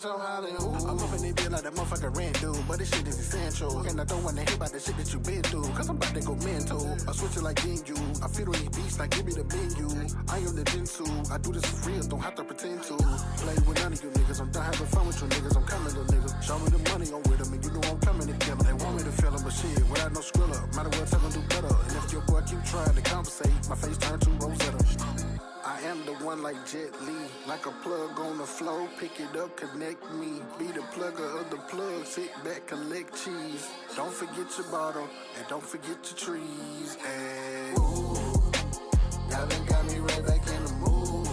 I'm up in this bitch like that motherfucker rent dude, but this shit is essential. And I don't wanna hear about the shit that you been through, cause I'm about to go mental. I switch it like Ginju, I feed on these beats like give me the menu. I am the Jinsu, I do this for real, don't have to pretend to. Play with none of you niggas, I'm done having fun with you niggas, I'm coming to niggas. Show me the money, I'm with them, and you know I'm coming to kill them. They want me to feel them, but shit, without no skrilla, might as well tell them do better. And if your boy keep trying to compensate, my face turn to Rosetta. I am the one like Jet Li, like a plug on the floor, pick it up, connect me. Be the plugger of the plug, sit back, collect cheese. Don't forget your bottle, and don't forget your trees. And ooh, y'all done got me right back in the mood,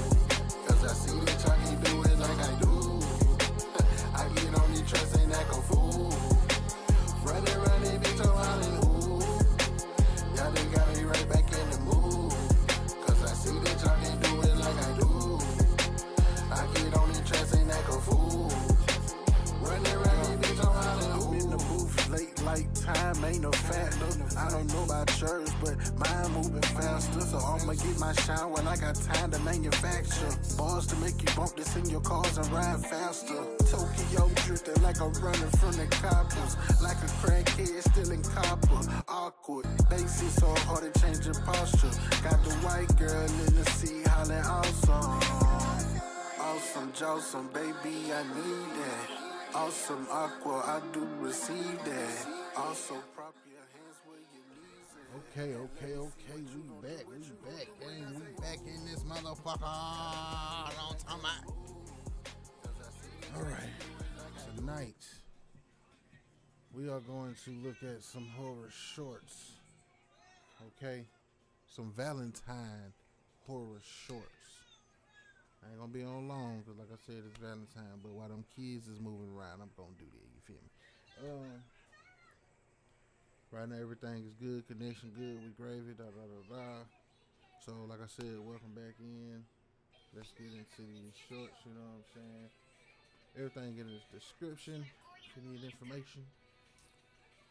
cause I see that y'all can do it like I do. I get on these tracks and act a fool, running around this bitch, I'm hollering ooh. Y'all done got me right back in the mood, cause I see that y'all can do it like I do. I get on these tracks and act a fool, running around this bitch, I'm hollering ooh. In the booth late like time ain't a factor. I don't know about yours, but mine moving faster, so I'ma get my shine when I got time to manufacture bars to make you bump this in your cars and ride faster. Tokyo drifting like I'm running from the coppers, like a crackhead stealing copper. Awkward, basic so hard to change your posture. Got the white girl in the seat hollering awesome. Awesome, jawsome, baby, I need that. Awesome, aqua, I do receive that. Also, prop your hands where your knees at. Okay, we back, man. We back in this motherfucker. On time. Alright, tonight we are going to look at some horror shorts. Okay? Some Valentine horror shorts. I ain't gonna be on long, because like I said, it's Valentine, but while them kids is moving around, I'm gonna do that, you feel me? Right now everything is good, connection good, we gravy, So like I said, welcome back in. Let's get into these shorts, you know what I'm saying? Everything in the description if you need information.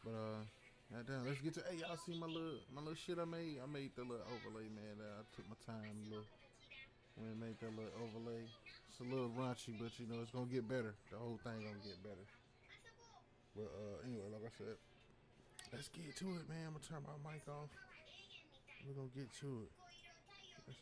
But goddamn, let's get to y'all see my little shit I made? I made the little overlay, man. I took my time when I made that little overlay. It's a little raunchy, but you know it's gonna get better. The whole thing gonna get better. But anyway, like I said, let's get to it, man. I'm gonna turn my mic off. We're gonna get to it. Let's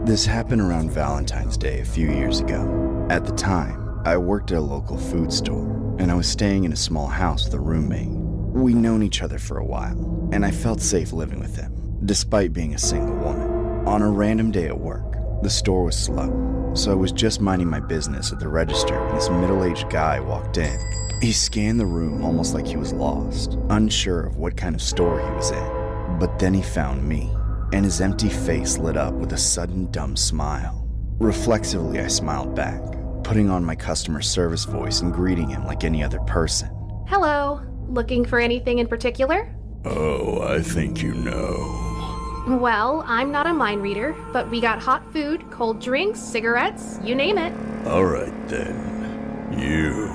This happened around Valentine's Day a few years ago. At the time, I worked at a local food store, and I was staying in a small house with a roommate. We'd known each other for a while, and I felt safe living with him, despite being a single woman. On a random day at work, the store was slow, so I was just minding my business at the register when this middle-aged guy walked in. He scanned the room almost like he was lost, unsure of what kind of store he was in. But then he found me, and his empty face lit up with a sudden dumb smile. Reflexively, I smiled back, putting on my customer service voice and greeting him like any other person. Hello. Looking for anything in particular? Oh, I think you know. Well, I'm not a mind reader, but we got hot food, cold drinks, cigarettes, you name it. All right then. You.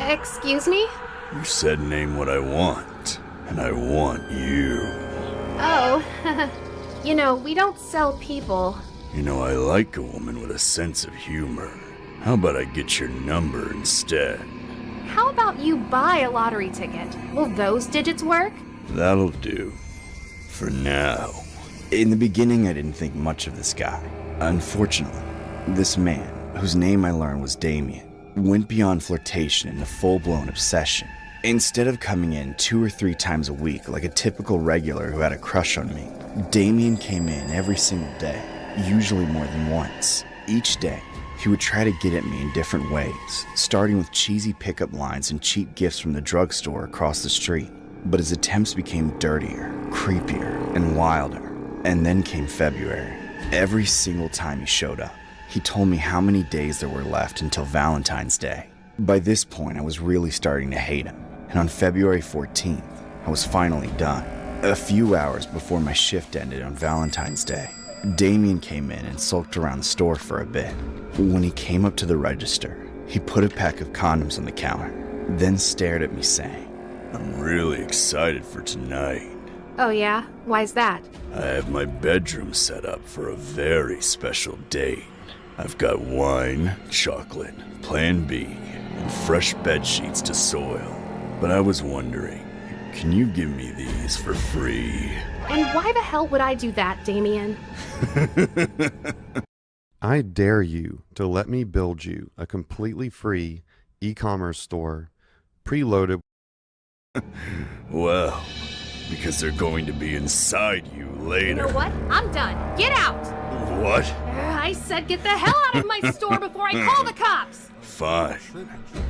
Excuse me? You said name what I want, and I want you. Oh, you know, we don't sell people. You know, I like a woman with a sense of humor. How about I get your number instead? How about you buy a lottery ticket? Will those digits work? That'll do. For now. In the beginning, I didn't think much of this guy. Unfortunately, this man, whose name I learned was Damien, went beyond flirtation into full-blown obsession. Instead of coming in 2 or 3 times a week like a typical regular who had a crush on me, Damien came in every single day, usually more than once. Each day, he would try to get at me in different ways, starting with cheesy pickup lines and cheap gifts from the drugstore across the street. But his attempts became dirtier, creepier, and wilder. And then came February. Every single time he showed up, he told me how many days there were left until Valentine's Day. By this point, I was really starting to hate him, and on February 14th, I was finally done. A few hours before my shift ended on Valentine's Day, Damien came in and sulked around the store for a bit. When he came up to the register, he put a pack of condoms on the counter, then stared at me saying, I'm really excited for tonight. Oh yeah? Why's that? I have my bedroom set up for a very special date. I've got wine, chocolate, Plan B, and fresh bed sheets to soil. But I was wondering, can you give me these for free? And why the hell would I do that, Damien? I dare you to let me build you a completely free e-commerce store, preloaded. Well, because they're going to be inside you later. You know what? I'm done. Get out! What? I said get the hell out of my store before I call the cops! Fine.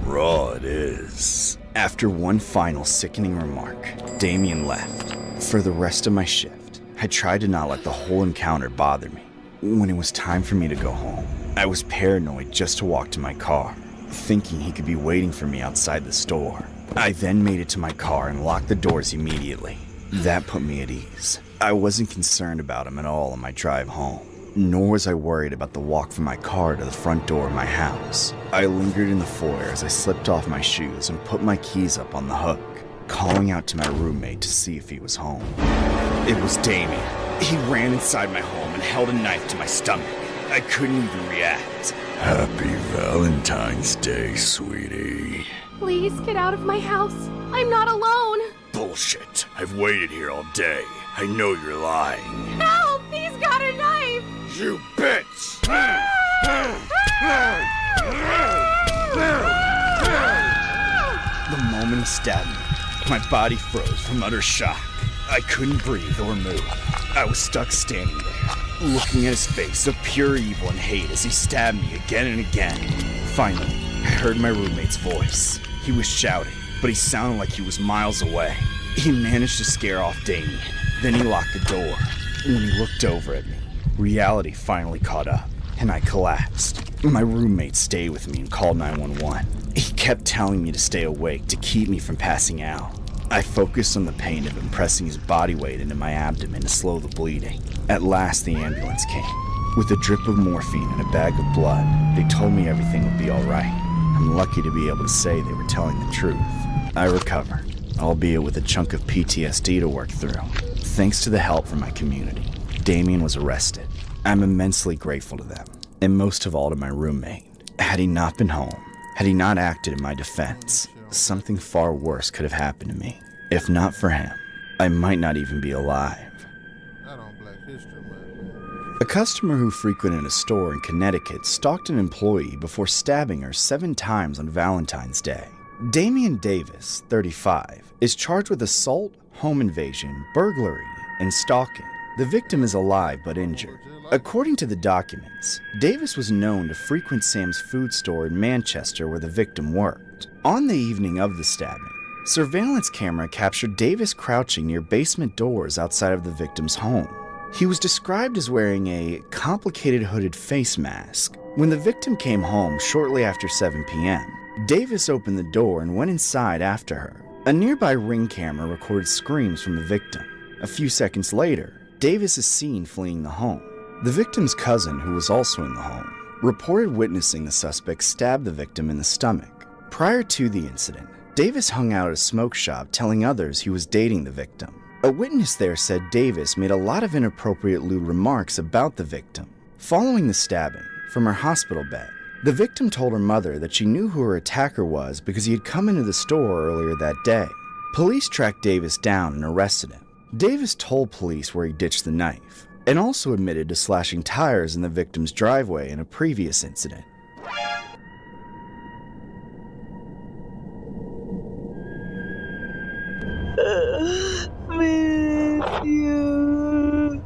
Raw it is. After one final sickening remark, Damien left. For the rest of my shift, I tried to not let the whole encounter bother me. When it was time for me to go home, I was paranoid just to walk to my car, thinking he could be waiting for me outside the store. I then made it to my car and locked the doors immediately. That put me at ease. I wasn't concerned about him at all on my drive home, nor was I worried about the walk from my car to the front door of my house. I lingered in the foyer as I slipped off my shoes and put my keys up on the hook, calling out to my roommate to see if he was home. It was Damien. He ran inside my home and held a knife to my stomach. I couldn't even react. Happy Valentine's Day, sweetie. Please get out of my house. I'm not alone. Bullshit. I've waited here all day. I know you're lying. Help! He's got a knife! You bitch! The moment he stabbed me, my body froze from utter shock. I couldn't breathe or move. I was stuck standing there, looking at his face of pure evil and hate as he stabbed me again and again. Finally, I heard my roommate's voice. He was shouting, but he sounded like he was miles away. He managed to scare off Damien. Then he locked the door. When he looked over at me, reality finally caught up, and I collapsed. My roommate stayed with me and called 911. He kept telling me to stay awake to keep me from passing out. I focused on the pain of him pressing his body weight into my abdomen to slow the bleeding. At last, the ambulance came. With a drip of morphine and a bag of blood, they told me everything would be all right. I'm lucky to be able to say they were telling the truth. I recovered, albeit with a chunk of PTSD to work through. Thanks to the help from my community, Damien was arrested. I'm immensely grateful to them, and most of all to my roommate. Had he not been home, had he not acted in my defense, something far worse could have happened to me. If not for him, I might not even be alive. Not on Black History Month. A customer who frequented a store in Connecticut stalked an employee before stabbing her 7 times on Valentine's Day. Damien Davis, 35, is charged with assault, home invasion, burglary, and stalking. The victim is alive but injured. According to the documents, Davis was known to frequent Sam's food store in Manchester where the victim worked. On the evening of the stabbing, surveillance camera captured Davis crouching near basement doors outside of the victim's home. He was described as wearing a complicated hooded face mask. When the victim came home shortly after 7 p.m., Davis opened the door and went inside after her. A nearby Ring camera recorded screams from the victim. A few seconds later, Davis is seen fleeing the home. The victim's cousin, who was also in the home, reported witnessing the suspect stab the victim in the stomach. Prior to the incident, Davis hung out at a smoke shop telling others he was dating the victim. A witness there said Davis made a lot of inappropriate lewd remarks about the victim. Following the stabbing, from her hospital bed, the victim told her mother that she knew who her attacker was because he had come into the store earlier that day. Police tracked Davis down and arrested him. Davis told police where he ditched the knife. and also admitted to slashing tires in the victim's driveway in a previous incident. Miss you.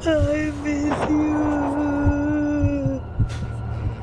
I miss you.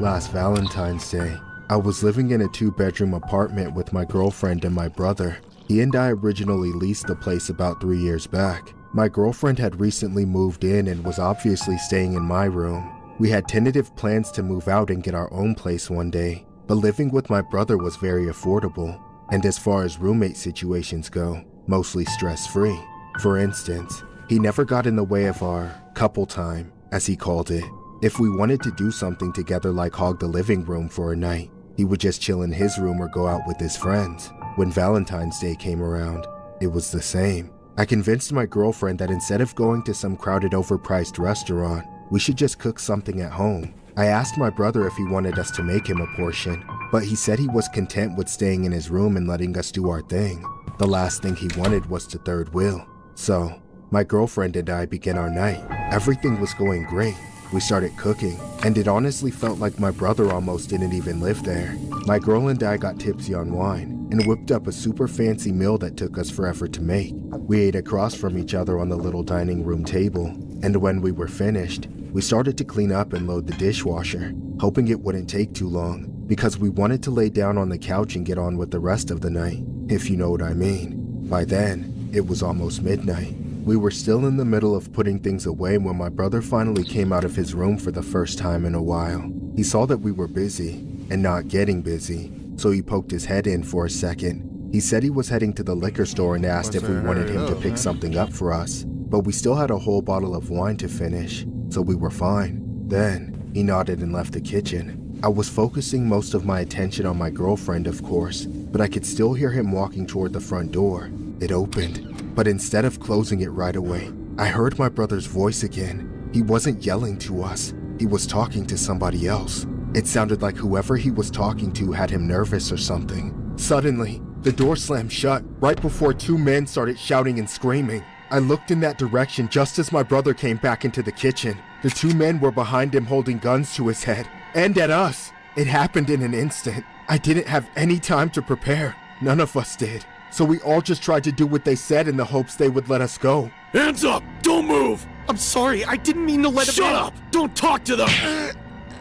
Last Valentine's Day, I was living in a 2-bedroom apartment with my girlfriend and my brother. He and I originally leased the place about 3 years back. My girlfriend had recently moved in and was obviously staying in my room. We had tentative plans to move out and get our own place one day, but living with my brother was very affordable, and as far as roommate situations go, mostly stress-free. For instance, he never got in the way of our couple time, as he called it. If we wanted to do something together like hog the living room for a night, he would just chill in his room or go out with his friends. When Valentine's Day came around, it was the same. I convinced my girlfriend that instead of going to some crowded overpriced restaurant, we should just cook something at home. I asked my brother if he wanted us to make him a portion, but he said he was content with staying in his room and letting us do our thing. The last thing he wanted was to third wheel. So, my girlfriend and I began our night. Everything was going great. We started cooking, and it honestly felt like my brother almost didn't even live there. My girl and I got tipsy on wine and whipped up a super fancy meal that took us forever to make. We ate across from each other on the little dining room table, and when we were finished, we started to clean up and load the dishwasher, hoping it wouldn't take too long, because we wanted to lay down on the couch and get on with the rest of the night, if you know what I mean. By then, it was almost midnight. We were still in the middle of putting things away when my brother finally came out of his room for the first time in a while. He saw that we were busy, and not getting busy, so he poked his head in for a second. He said he was heading to the liquor store and asked if we wanted him to pick something up for us, but we still had a whole bottle of wine to finish, so we were fine. Then, he nodded and left the kitchen. I was focusing most of my attention on my girlfriend, of course, but I could still hear him walking toward the front door. It opened, but instead of closing it right away, I heard my brother's voice again. He wasn't yelling to us, he was talking to somebody else. It sounded like whoever he was talking to had him nervous or something. Suddenly, the door slammed shut right before 2 men started shouting and screaming. I looked in that direction just as my brother came back into the kitchen. The 2 men were behind him holding guns to his head, and at us. It happened in an instant. I didn't have any time to prepare. None of us did. So we all just tried to do what they said in the hopes they would let us go. Hands up! Don't move! I'm sorry, I didn't mean to let him in. Shut up! Don't talk to them!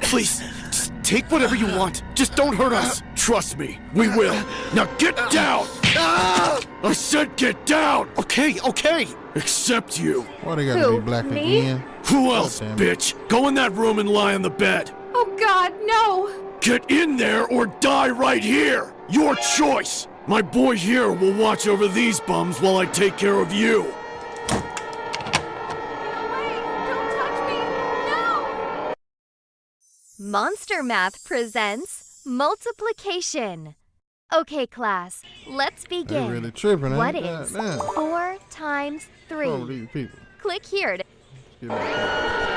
Please, just take whatever you want. Just don't hurt us. Trust me, we will. Now get down! I said get down! Okay. Except you. Why they gotta Who, be black me? again? Who else, damn it. bitch? Go in that room and lie on the bed. Oh God, no! Get in there or die right here! Your choice! My boy here will watch over these bums while I take care of you. Get away! Don't touch me! No! Monster Math presents multiplication. Okay, class, let's They begin. really tripping, What ain't is they? Damn. 4 times 3? Oh, these people. Click here to... Get back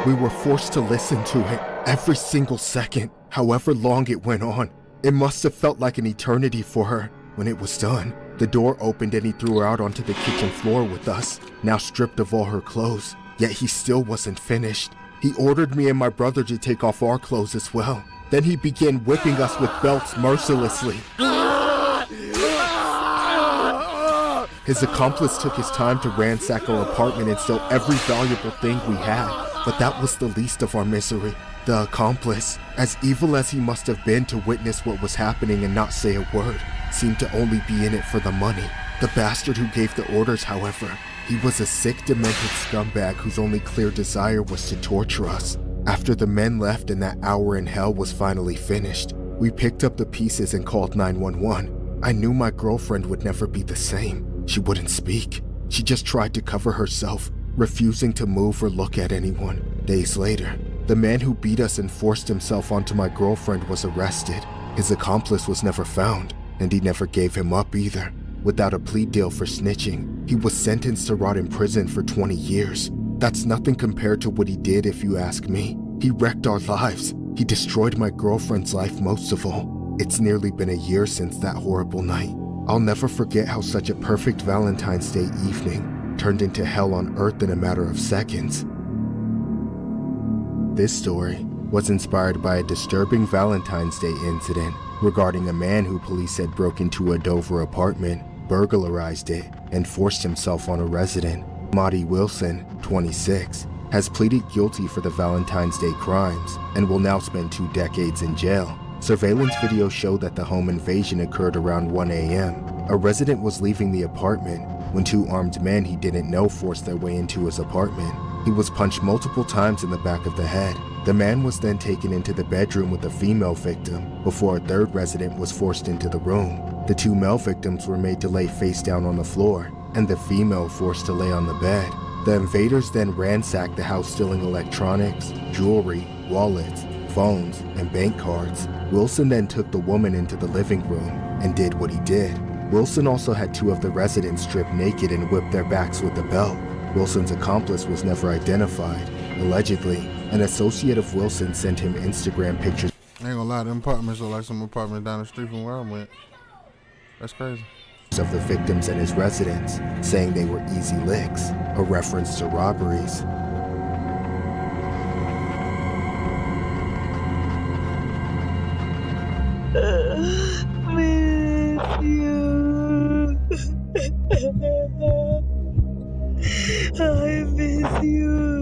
We were forced to listen to it every single second, however long it went on. It must have felt like an eternity for her. When it was done, the door opened and he threw her out onto the kitchen floor with us, now stripped of all her clothes. Yet he still wasn't finished. He ordered me and my brother to take off our clothes as well. Then he began whipping us with belts mercilessly. His accomplice took his time to ransack our apartment and steal every valuable thing we had. But that was the least of our misery. The accomplice, as evil as he must have been to witness what was happening and not say a word, seemed to only be in it for the money. The bastard who gave the orders, however, he was a sick, demented scumbag whose only clear desire was to torture us. After the men left and that hour in hell was finally finished, we picked up the pieces and called 911. I knew my girlfriend would never be the same. She wouldn't speak. She just tried to cover herself, refusing to move or look at anyone. Days later, the man who beat us and forced himself onto my girlfriend was arrested. His accomplice was never found, and he never gave him up either. Without a plea deal for snitching, he was sentenced to rot in prison for 20 years. That's nothing compared to what he did if you ask me. He wrecked our lives. He destroyed my girlfriend's life most of all. It's nearly been a year since that horrible night. I'll never forget how such a perfect Valentine's Day evening turned into hell on earth in a matter of seconds. This story was inspired by a disturbing Valentine's Day incident regarding a man who police said broke into a Dover apartment, burglarized it, and forced himself on a resident. Monty Wilson, 26, has pleaded guilty for the Valentine's Day crimes and will now spend 2 decades in jail. Surveillance video showed that the home invasion occurred around 1 a.m. A resident was leaving the apartment when 2 armed men he didn't know forced their way into his apartment. He was punched multiple times in the back of the head. The man was then taken into the bedroom with a female victim before a 3rd resident was forced into the room. The 2 male victims were made to lay face down on the floor and the female forced to lay on the bed. The invaders then ransacked the house, stealing electronics, jewelry, wallets, phones, and bank cards. Wilson then took the woman into the living room and did what he did. Wilson also had 2 of the residents strip naked and whip their backs with a belt. Wilson's accomplice was never identified. Allegedly, an associate of Wilson sent him Instagram pictures. I ain't gonna lie, them apartments look like some apartments down the street from where I went. That's crazy. Of the victims and his residents, saying they were easy licks, a reference to robberies. Miss you. I miss you.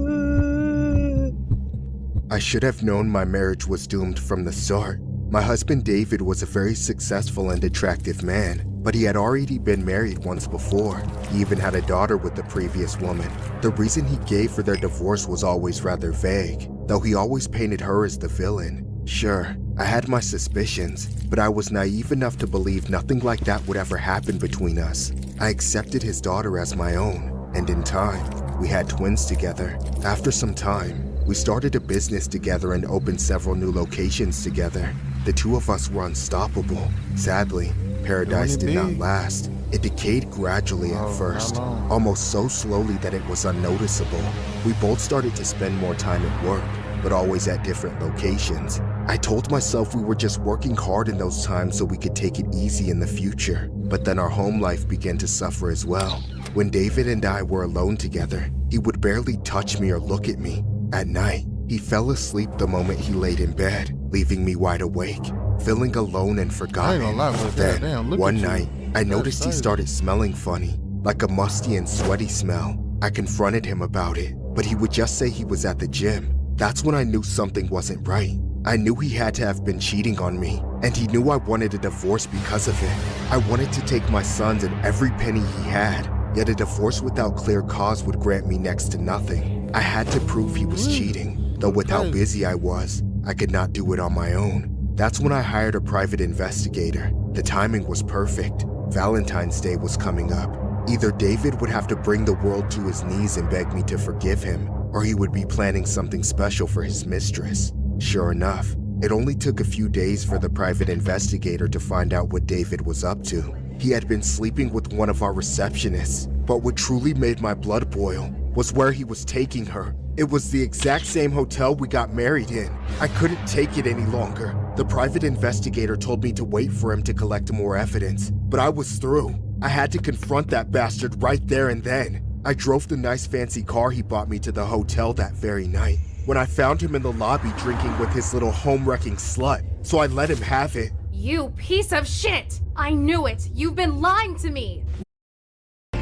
I should have known my marriage was doomed from the start. My husband David was a very successful and attractive man, but he had already been married once before. He even had a daughter with the previous woman. The reason he gave for their divorce was always rather vague, though he always painted her as the villain. Sure, I had my suspicions, but I was naive enough to believe nothing like that would ever happen between us. I accepted his daughter as my own, and in time, we had twins together. After some time, we started a business together and opened several new locations together. The 2 of us were unstoppable. Sadly, paradise did not last. It decayed gradually at first, almost so slowly that it was unnoticeable. We both started to spend more time at work, but always at different locations. I told myself we were just working hard in those times so we could take it easy in the future. But then our home life began to suffer as well. When David and I were alone together, he would barely touch me or look at me. At night, he fell asleep the moment he laid in bed, leaving me wide awake, feeling alone and forgotten. Then, one night, I noticed he started smelling funny, like a musty and sweaty smell. I confronted him about it, but he would just say he was at the gym. That's when I knew something wasn't right. I knew he had to have been cheating on me, and he knew I wanted a divorce because of it. I wanted to take my sons and every penny he had, yet a divorce without clear cause would grant me next to nothing. I had to prove he was cheating, though with how busy I was, I could not do it on my own. That's when I hired a private investigator. The timing was perfect. Valentine's Day was coming up. Either David would have to bring the world to his knees and beg me to forgive him, or he would be planning something special for his mistress. Sure enough, it only took a few days for the private investigator to find out what David was up to. He had been sleeping with one of our receptionists, but what truly made my blood boil was where he was taking her. It was the exact same hotel we got married in. I couldn't take it any longer. The private investigator told me to wait for him to collect more evidence, but I was through. I had to confront that bastard right there and then. I drove the nice fancy car he bought me to the hotel that very night, when I found him in the lobby drinking with his little home-wrecking slut, so I let him have it. You piece of shit! I knew it! You've been lying to me!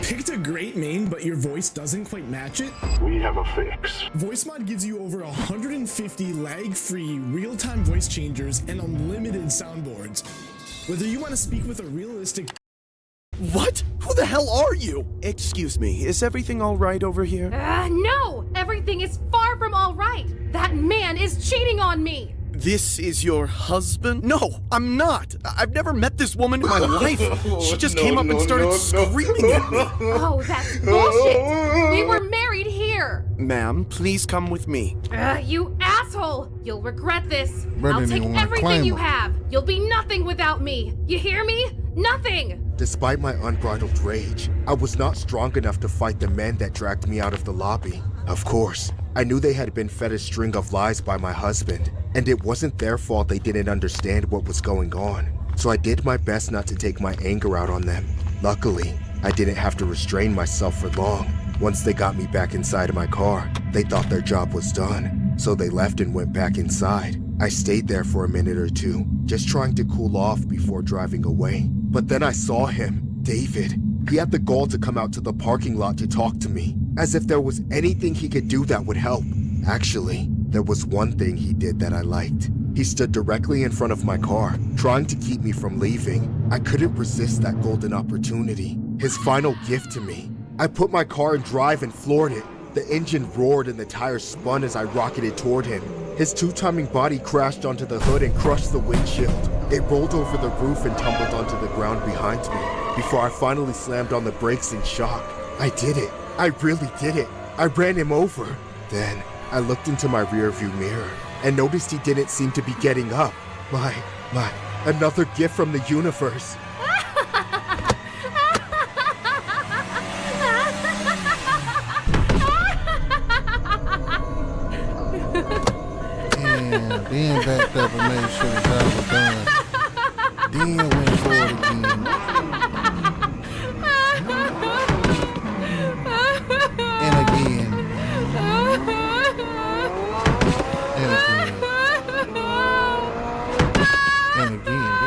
Picked a great name, but your voice doesn't quite match it? We have a fix. VoiceMod gives you over 150 lag-free, real-time voice changers and unlimited soundboards. Whether you want to speak with a realistic... What? Who the hell are you? Excuse me, is everything all right over here? No! Everything is far from all right! That man is cheating on me! This is your husband? No, I'm not. I've never met this woman in my life. She just came up and started screaming at me. Oh, that's bullshit! We were married here! Ma'am, please come with me. You asshole! You'll regret this. Brother, I'll take everything you have. You'll be nothing without me. You hear me? Nothing! Despite my unbridled rage, I was not strong enough to fight the men that dragged me out of the lobby. Of course, I knew they had been fed a string of lies by my husband, and it wasn't their fault they didn't understand what was going on. So I did my best not to take my anger out on them. Luckily, I didn't have to restrain myself for long. Once they got me back inside of my car, they thought their job was done, so they left and went back inside. I stayed there for a minute or two, just trying to cool off before driving away. But then I saw him, David. He had the gall to come out to the parking lot to talk to me, as if there was anything he could do that would help. Actually, there was one thing he did that I liked. He stood directly in front of my car, trying to keep me from leaving. I couldn't resist that golden opportunity, his final gift to me. I put my car in drive and floored it. The engine roared and the tires spun as I rocketed toward him. His two-timing body crashed onto the hood and crushed the windshield. It rolled over the roof and tumbled onto the ground behind me before I finally slammed on the brakes in shock. I did it. I really did it. I ran him over. Then I looked into my rearview mirror and noticed he didn't seem to be getting up. Another gift from the universe. Then backed up and made sure the job was done. Then went forward again. And again. And again. And again. Damn.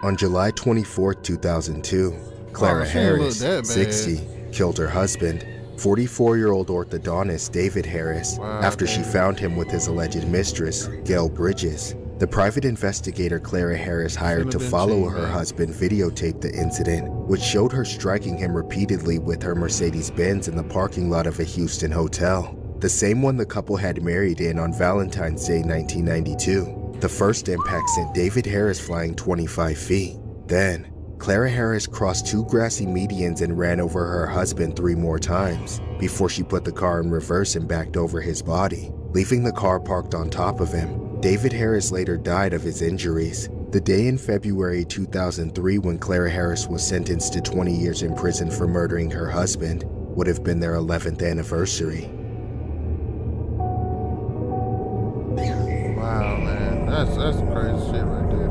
On July 24, 2002, Clara Harris, 60, killed her husband, 44-year-old orthodontist David Harris, after she found him with his alleged mistress, Gail Bridges. The private investigator Clara Harris hired to follow her husband videotaped the incident, which showed her striking him repeatedly with her Mercedes-Benz in the parking lot of a Houston hotel, the same one the couple had married in on Valentine's Day 1992. The first impact sent David Harris flying 25 feet. Then, Clara Harris crossed two grassy medians and ran over her husband 3 more times before she put the car in reverse and backed over his body, leaving the car parked on top of him. David Harris later died of his injuries. The day in February 2003 when Clara Harris was sentenced to 20 years in prison for murdering her husband would have been their 11th anniversary. Wow, man. That's crazy shit right there.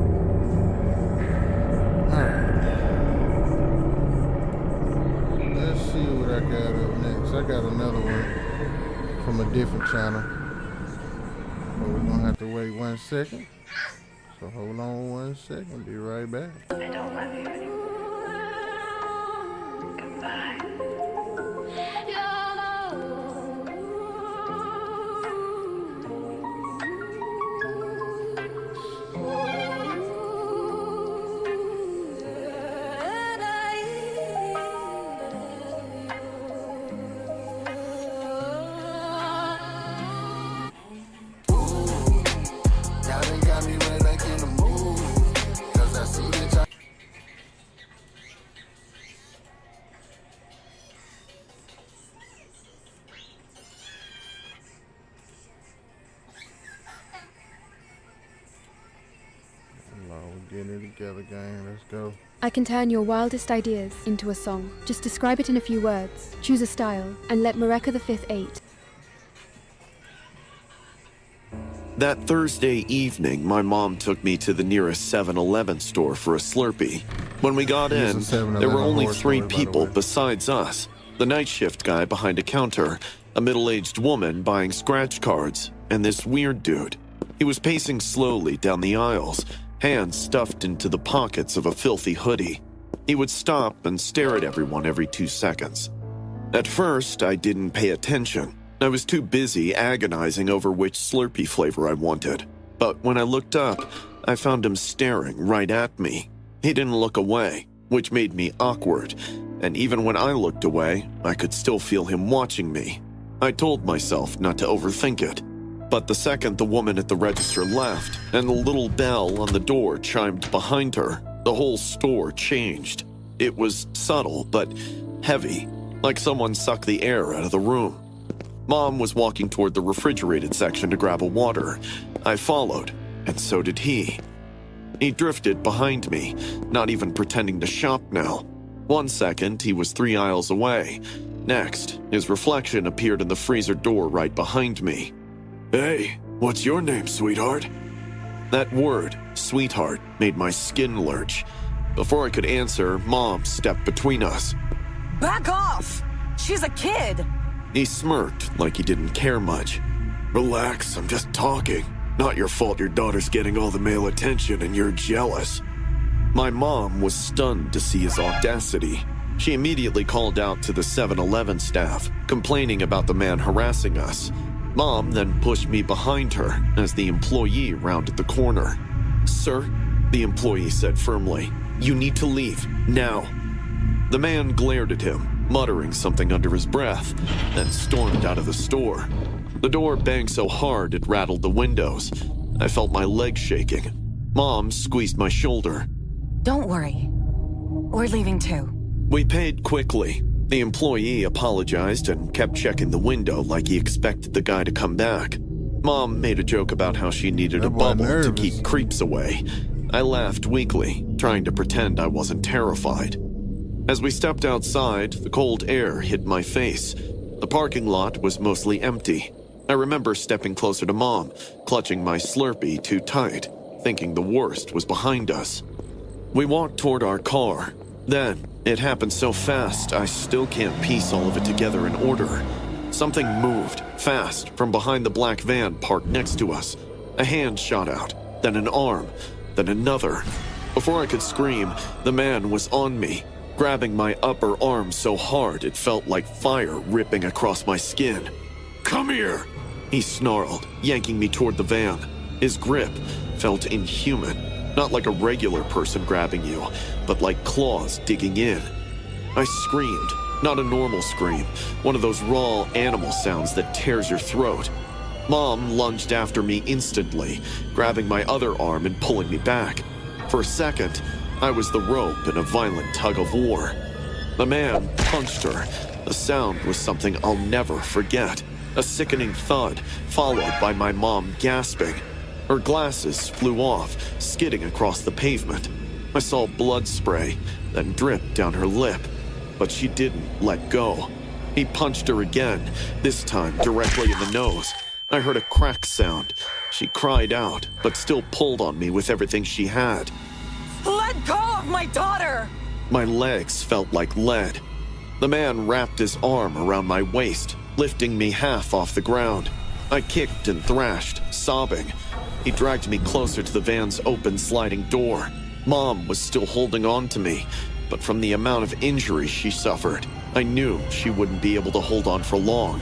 Let's see what I got up next. I got another one from a different channel. But we're gonna have to wait 1 second. So hold on 1 second. Be right back. I don't love you anymore. Goodbye. Getting it together, gang. Let's go. I can turn your wildest ideas into a song. Just describe it in a few words, choose a style, and let Mareka the Fifth 8. That Thursday evening, my mom took me to the nearest 7-Eleven store for a Slurpee. When we got in, there were only 3 people besides us. The night shift guy behind a counter, a middle-aged woman buying scratch cards, and this weird dude. He was pacing slowly down the aisles, hands stuffed into the pockets of a filthy hoodie. He would stop and stare at everyone every 2 seconds. At first, I didn't pay attention. I was too busy agonizing over which Slurpee flavor I wanted. But when I looked up, I found him staring right at me. He didn't look away, which made me awkward, and even when I looked away, I could still feel him watching me. I told myself not to overthink it. But the second the woman at the register left and the little bell on the door chimed behind her, the whole store changed. It was subtle but heavy, like someone sucked the air out of the room. Mom was walking toward the refrigerated section to grab a water. I followed, and so did he. He drifted behind me, not even pretending to shop now. 1 second, he was 3 aisles away. Next, his reflection appeared in the freezer door right behind me. "Hey, what's your name, sweetheart?" That word, sweetheart, made my skin lurch. Before I could answer, Mom stepped between us. "Back off! She's a kid!" He smirked like he didn't care much. "Relax, I'm just talking. Not your fault your daughter's getting all the male attention and you're jealous." My mom was stunned to see his audacity. She immediately called out to the 7-Eleven staff, complaining about the man harassing us. Mom then pushed me behind her as the employee rounded the corner. "Sir," the employee said firmly, "you need to leave, now." The man glared at him, muttering something under his breath, then stormed out of the store. The door banged so hard it rattled the windows. I felt my legs shaking. Mom squeezed my shoulder. "Don't worry. We're leaving too." We paid quickly. The employee apologized and kept checking the window like he expected the guy to come back. Mom made a joke about how she needed a bubble to keep creeps away. I laughed weakly, trying to pretend I wasn't terrified. As we stepped outside, the cold air hit my face. The parking lot was mostly empty. I remember stepping closer to Mom, clutching my Slurpee too tight, thinking the worst was behind us. We walked toward our car. Then, it happened so fast, I still can't piece all of it together in order. Something moved, fast, from behind the black van parked next to us. A hand shot out, then an arm, then another. Before I could scream, the man was on me, grabbing my upper arm so hard it felt like fire ripping across my skin. "Come here!" he snarled, yanking me toward the van. His grip felt inhuman, not like a regular person grabbing you, but like claws digging in. I screamed, not a normal scream, one of those raw animal sounds that tears your throat. Mom lunged after me instantly, grabbing my other arm and pulling me back. For a second, I was the rope in a violent tug-of-war. The man punched her. The sound was something I'll never forget. A sickening thud, followed by my mom gasping. Her glasses flew off, skidding across the pavement. I saw blood spray, then drip down her lip. But she didn't let go. He punched her again, this time directly in the nose. I heard a crack sound. She cried out, but still pulled on me with everything she had. "Let go of my daughter!" My legs felt like lead. The man wrapped his arm around my waist, lifting me half off the ground. I kicked and thrashed, sobbing. He dragged me closer to the van's open sliding door. Mom was still holding on to me, but from the amount of injury she suffered, I knew she wouldn't be able to hold on for long.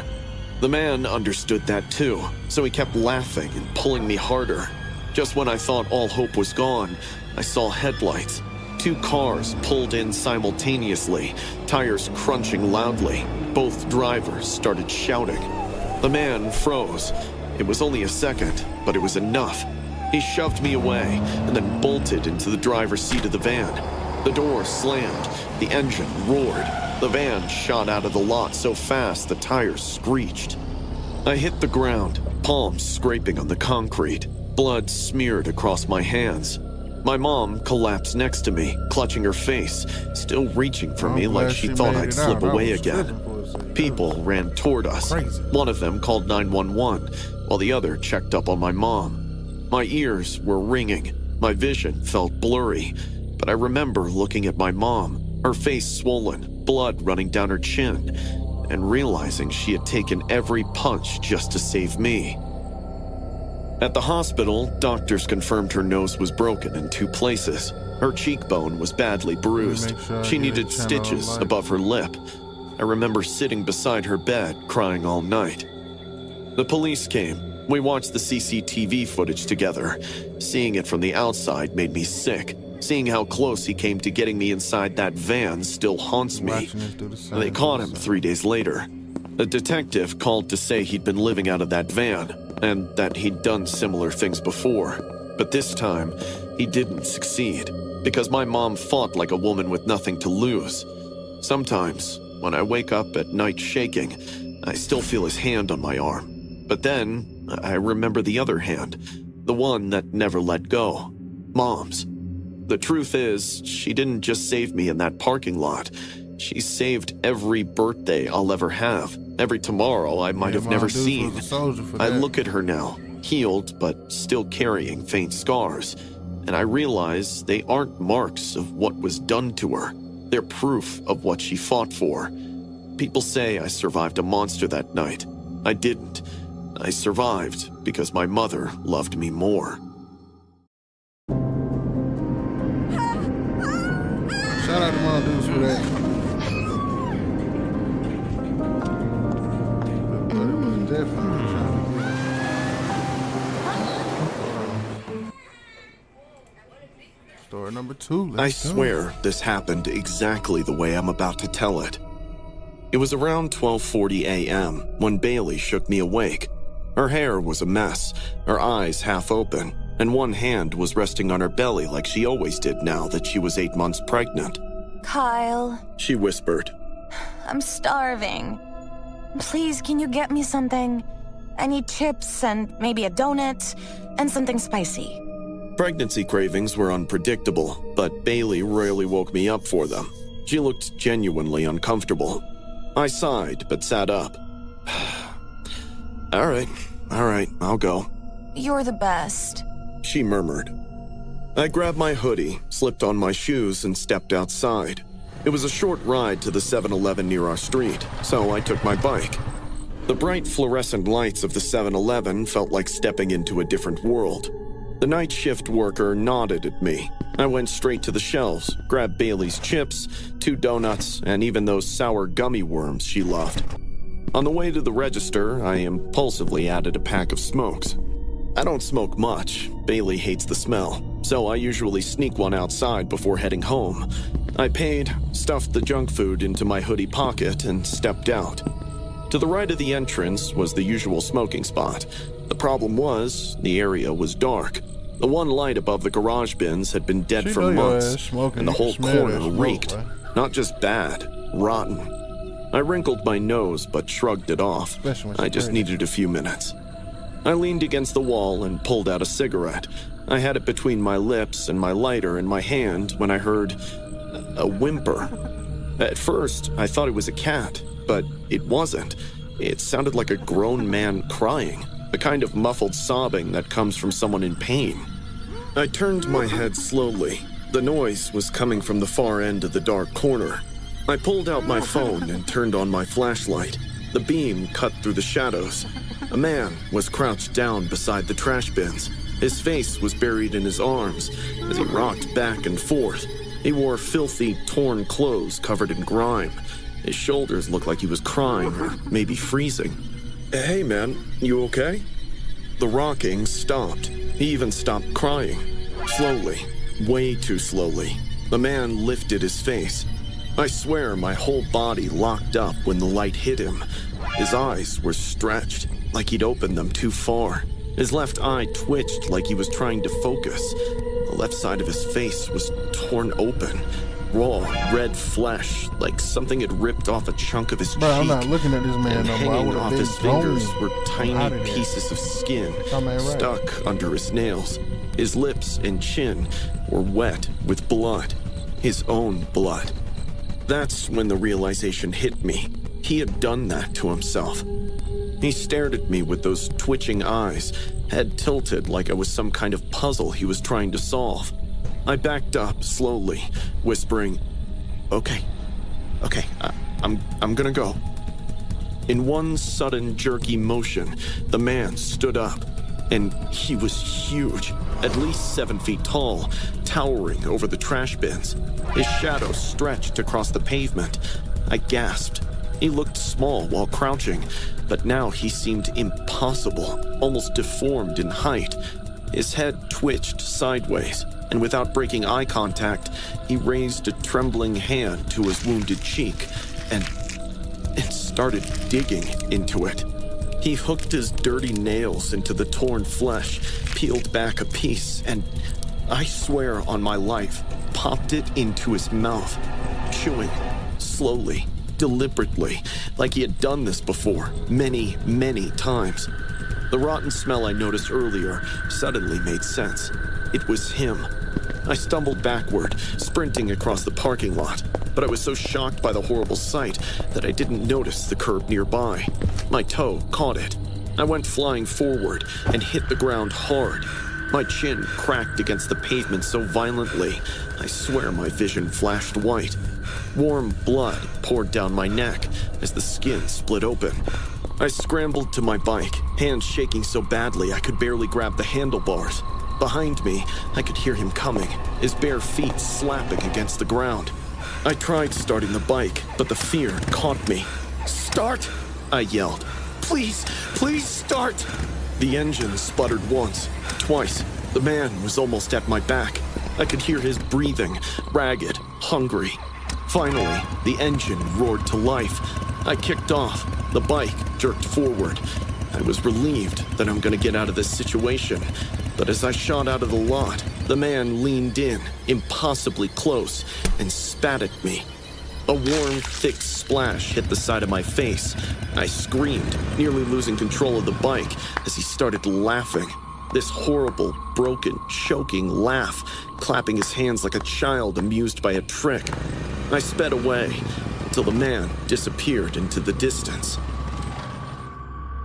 The man understood that too, so he kept laughing and pulling me harder. Just when I thought all hope was gone, I saw headlights. 2 cars pulled in simultaneously, tires crunching loudly. Both drivers started shouting. The man froze. It was only a second, but it was enough. He shoved me away and then bolted into the driver's seat of the van. The door slammed. The engine roared. The van shot out of the lot so fast the tires screeched. I hit the ground, palms scraping on the concrete. Blood smeared across my hands. My mom collapsed next to me, clutching her face, still reaching for me like she thought I'd slip away again. People ran toward us. One of them called 911, while the other checked up on my mom. My ears were ringing. My vision felt blurry, but I remember looking at my mom, her face swollen, blood running down her chin, and realizing she had taken every punch just to save me. At the hospital, doctors confirmed her nose was broken in 2 places. Her cheekbone was badly bruised. She needed stitches above her lip. I remember sitting beside her bed, crying all night. The police came. We watched the CCTV footage together. Seeing it from the outside made me sick. Seeing how close he came to getting me inside that van still haunts me. They caught him 3 days later. A detective called to say he'd been living out of that van, and that he'd done similar things before. But this time, he didn't succeed, because my mom fought like a woman with nothing to lose. Sometimes, when I wake up at night shaking, I still feel his hand on my arm. But then, I remember the other hand, the one that never let go. Mom's. The truth is, she didn't just save me in that parking lot. She saved every birthday I'll ever have, every tomorrow I might have never seen. I look at her now, healed but still carrying faint scars, and I realize they aren't marks of what was done to her. They're proof of what she fought for. People say I survived a monster that night. I didn't. I survived because my mother loved me more. Shout out to my dudes for that. But it was definitely trying to get. Story number 2. I swear this happened exactly the way I'm about to tell it. It was around 12:40 a.m. when Bailey shook me awake. Her hair was a mess, her eyes half open, and one hand was resting on her belly like she always did now that she was 8 months pregnant. Kyle, She whispered. I'm starving. Please, can you get me something? I need chips and maybe a donut and something spicy. Pregnancy cravings were unpredictable, but Bailey rarely woke me up for them. She looked genuinely uncomfortable. I sighed, but sat up. All right, I'll go. You're the best. She murmured. I grabbed my hoodie, slipped on my shoes, and stepped outside. It was a short ride to the 7-Eleven near our street, so I took my bike. The bright fluorescent lights of the 7-Eleven felt like stepping into a different world. The night shift worker nodded at me. I went straight to the shelves, grabbed Bailey's chips, 2 donuts, and even those sour gummy worms she loved. On the way to the register, I impulsively added a pack of smokes. I don't smoke much. Bailey hates the smell, so I usually sneak one outside before heading home. I paid, stuffed the junk food into my hoodie pocket, and stepped out. To the right of the entrance was the usual smoking spot. The problem was, the area was dark. The one light above the garage bins had been dead for months, and the whole corner reeked. Not just bad, rotten. I wrinkled my nose but shrugged it off. I just needed a few minutes. I leaned against the wall and pulled out a cigarette. I had it between my lips and my lighter in my hand when I heard a whimper. At first, I thought it was a cat, but it wasn't. It sounded like a grown man crying, the kind of muffled sobbing that comes from someone in pain. I turned my head slowly. The noise was coming from the far end of the dark corner. I pulled out my phone and turned on my flashlight. The beam cut through the shadows. A man was crouched down beside the trash bins. His face was buried in his arms as he rocked back and forth. He wore filthy, torn clothes covered in grime. His shoulders looked like he was crying or maybe freezing. Hey man, you okay? The rocking stopped. He even stopped crying. Slowly, way too slowly, the man lifted his face. I swear my whole body locked up when the light hit him. His eyes were stretched, like he'd opened them too far. His left eye twitched like he was trying to focus. The left side of his face was torn open. Raw, red flesh, like something had ripped off a chunk of his cheek. I'm not looking at this man and no more. hanging off his fingers were tiny pieces of skin stuck under his nails. His lips and chin were wet with blood. His own blood. That's when the realization hit me. He had done that to himself. He stared at me with those twitching eyes, head tilted like I was some kind of puzzle he was trying to solve. I backed up slowly, whispering, Okay, I'm gonna go. In one sudden jerky motion, the man stood up, and he was huge, at least 7 feet tall, towering over the trash bins. His shadow stretched across the pavement. I gasped. He looked small while crouching, but now he seemed impossible, almost deformed in height. His head twitched sideways, and without breaking eye contact, he raised a trembling hand to his wounded cheek and started digging into it. He hooked his dirty nails into the torn flesh, peeled back a piece, and, I swear on my life, popped it into his mouth, chewing, slowly, deliberately, like he had done this before, many, many times. The rotten smell I noticed earlier suddenly made sense. It was him. I stumbled backward, sprinting across the parking lot, but I was so shocked by the horrible sight that I didn't notice the curb nearby. My toe caught it. I went flying forward and hit the ground hard. My chin cracked against the pavement so violently, I swear my vision flashed white. Warm blood poured down my neck as the skin split open. I scrambled to my bike, hands shaking so badly I could barely grab the handlebars. Behind me, I could hear him coming, his bare feet slapping against the ground. I tried starting the bike, but the fear caught me. "Start!" I yelled. "Please, please start!" The engine sputtered once, twice. The man was almost at my back. I could hear his breathing, ragged, hungry. Finally, the engine roared to life. I kicked off. The bike jerked forward. I was relieved that I'm going to get out of this situation. But as I shot out of the lot, the man leaned in, impossibly close, and spat at me. A warm, thick splash hit the side of my face. I screamed, nearly losing control of the bike as he started laughing. This horrible, broken, choking laugh, clapping his hands like a child amused by a trick. I sped away until the man disappeared into the distance.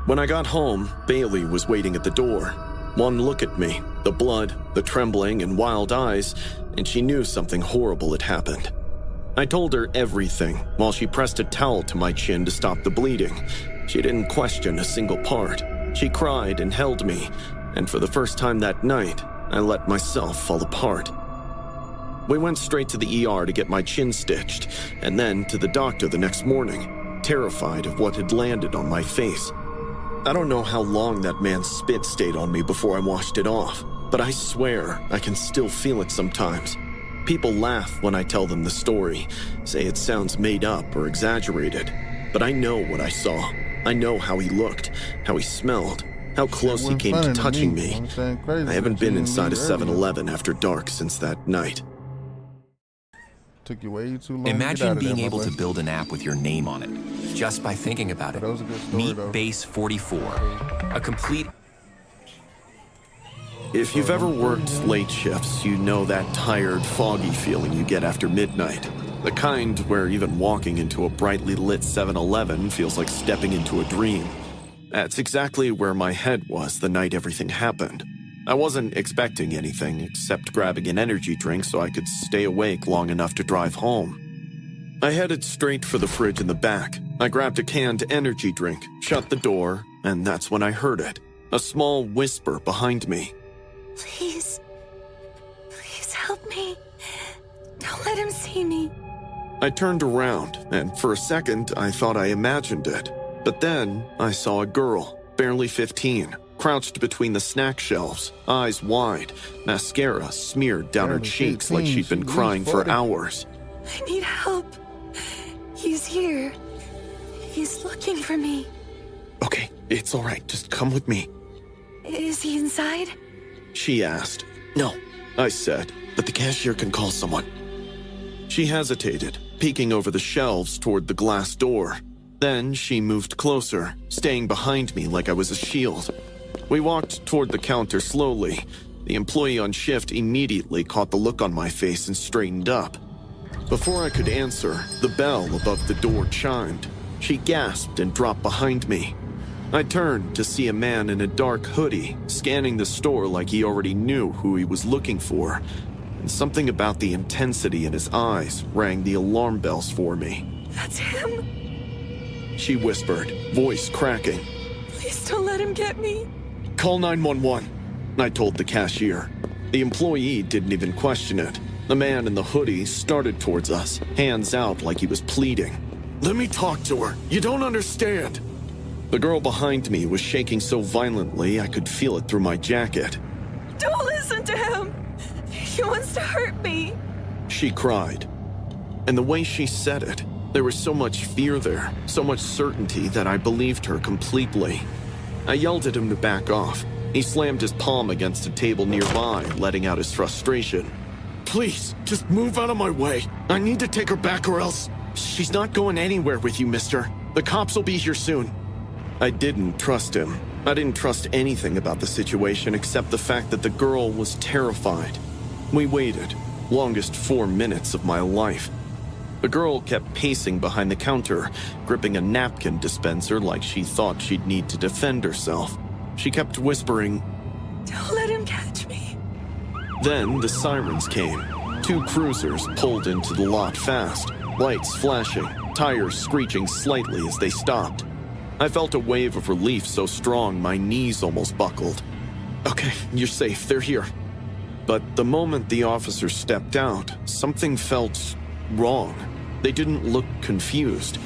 When I got home, Bailey was waiting at the door. One look at me, the blood, the trembling, and wild eyes, and she knew something horrible had happened. I told her everything while she pressed a towel to my chin to stop the bleeding. She didn't question a single part. She cried and held me, and for the first time that night, I let myself fall apart. We went straight to the ER to get my chin stitched, and then to the doctor the next morning, terrified of what had landed on my face. I don't know how long that man's spit stayed on me before I washed it off, but I swear I can still feel it sometimes. People laugh when I tell them the story, say it sounds made up or exaggerated, but I know what I saw. I know how he looked, how he smelled, how close he came to touching me. I haven't been inside a 7-Eleven after dark since that night. Took you way too long. Imagine being able to build an app with your name on it, just by thinking about it. Meet Base 44, a complete... If you've ever worked late shifts, you know that tired, foggy feeling you get after midnight. The kind where even walking into a brightly lit 7-Eleven feels like stepping into a dream. That's exactly where my head was the night everything happened. I wasn't expecting anything except grabbing an energy drink so I could stay awake long enough to drive home. I headed straight for the fridge in the back. I grabbed a canned energy drink, shut the door, and that's when I heard it. A small whisper behind me. Please help me. Don't let him see me. I turned around, and for a second I thought I imagined it. But then I saw a girl, barely 15, crouched between the snack shelves, eyes wide, mascara smeared down her cheeks like she'd been crying for hours. I need help. He's here. He's looking for me. Okay, it's all right. Just come with me. Is he inside? She asked. No, I said, but the cashier can call someone. She hesitated, peeking over the shelves toward the glass door. Then she moved closer, staying behind me like I was a shield. We walked toward the counter slowly. The employee on shift immediately caught the look on my face and straightened up. Before I could answer, the bell above the door chimed. She gasped and dropped behind me. I turned to see a man in a dark hoodie, scanning the store like he already knew who he was looking for. And something about the intensity in his eyes rang the alarm bells for me. That's him. She whispered, voice cracking. Please don't let him get me. Call 911, I told the cashier. The employee didn't even question it. The man in the hoodie started towards us, hands out like he was pleading. Let me talk to her. You don't understand. The girl behind me was shaking so violently I could feel it through my jacket. Don't listen to him. He wants to hurt me. She cried. And the way she said it, there was so much fear there, so much certainty that I believed her completely. I yelled at him to back off. He slammed his palm against a table nearby, letting out his frustration. Please, just move out of my way. I need to take her back or else... She's not going anywhere with you, mister. The cops will be here soon. I didn't trust him. I didn't trust anything about the situation except the fact that the girl was terrified. We waited, longest 4 minutes of my life. The girl kept pacing behind the counter, gripping a napkin dispenser like she thought she'd need to defend herself. She kept whispering, "Don't let him catch me." Then the sirens came. 2 cruisers pulled into the lot fast, lights flashing, tires screeching slightly as they stopped. I felt a wave of relief so strong my knees almost buckled. Okay, you're safe, they're here. But the moment the officers stepped out, something felt wrong. They didn't look confused.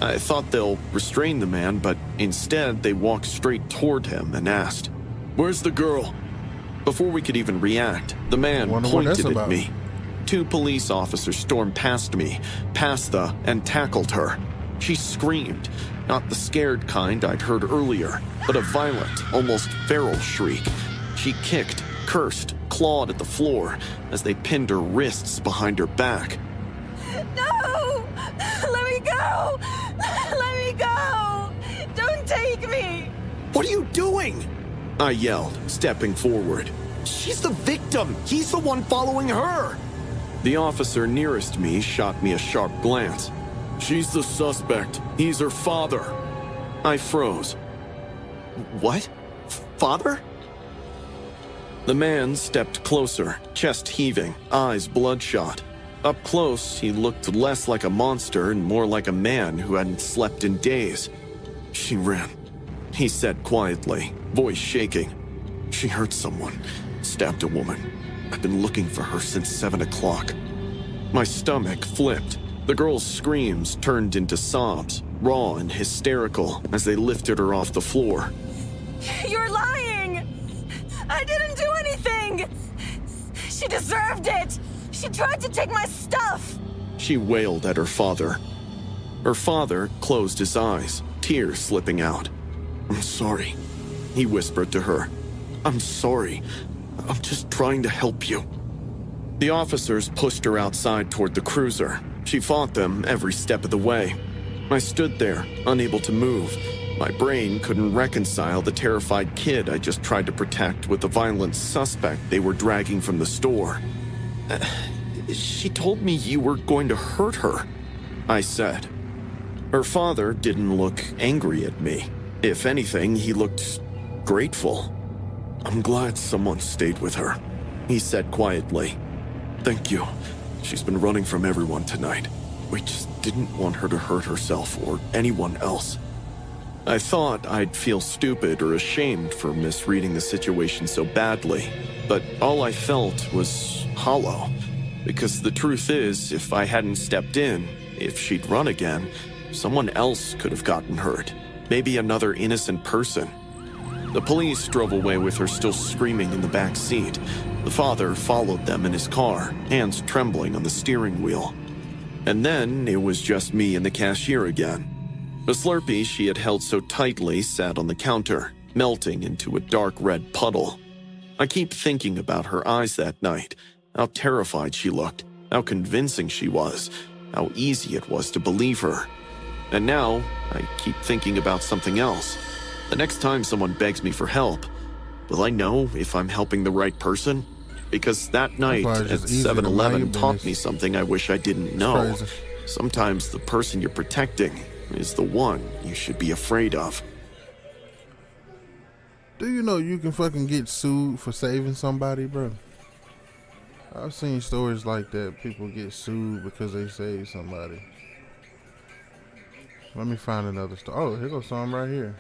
I thought they'll restrain the man, but instead they walked straight toward him and asked, "Where's the girl?" Before we could even react, the man pointed at me. 2 police officers stormed past me, and tackled her. She screamed, not the scared kind I'd heard earlier, but a violent, almost feral shriek. She kicked, cursed, clawed at the floor as they pinned her wrists behind her back. "No! Let me go! Let me go! Don't take me!" "What are you doing?" I yelled, stepping forward. "She's the victim! He's the one following her!" The officer nearest me shot me a sharp glance. "She's the suspect. He's her father." I froze. "What? Father?" The man stepped closer, chest heaving, eyes bloodshot. Up close, he looked less like a monster and more like a man who hadn't slept in days. "She ran," he said quietly, voice shaking. "She hurt someone, stabbed a woman. I've been looking for her since 7 o'clock. My stomach flipped. The girl's screams turned into sobs, raw and hysterical, as they lifted her off the floor. "You're lying! I didn't do anything! She deserved it! She tried to take my stuff!" She wailed at her father. Her father closed his eyes, tears slipping out. "I'm sorry," he whispered to her. "I'm sorry. I'm just trying to help you." The officers pushed her outside toward the cruiser. She fought them every step of the way. I stood there, unable to move. My brain couldn't reconcile the terrified kid I just tried to protect with the violent suspect they were dragging from the store. She told me you were going to hurt her," I said. Her father didn't look angry at me. If anything, he looked grateful. "I'm glad someone stayed with her," he said quietly. "Thank you. She's been running from everyone tonight. We just didn't want her to hurt herself or anyone else." I thought I'd feel stupid or ashamed for misreading the situation so badly, but all I felt was hollow. Because the truth is, if I hadn't stepped in, if she'd run again, someone else could have gotten hurt. Maybe another innocent person. The police drove away with her still screaming in the back seat. The father followed them in his car, hands trembling on the steering wheel. And then it was just me and the cashier again. The Slurpee she had held so tightly sat on the counter, melting into a dark red puddle. I keep thinking about her eyes that night, how terrified she looked, how convincing she was, how easy it was to believe her. And now, I keep thinking about something else. The next time someone begs me for help, will I know if I'm helping the right person? Because that night at 7-Eleven taught me something I wish I didn't know. Sometimes the person you're protecting is the one you should be afraid of. Do you know you can fucking get sued for saving somebody, bro? I've seen stories like that. People get sued because they saved somebody. Let me find another story. Oh, here goes some right here.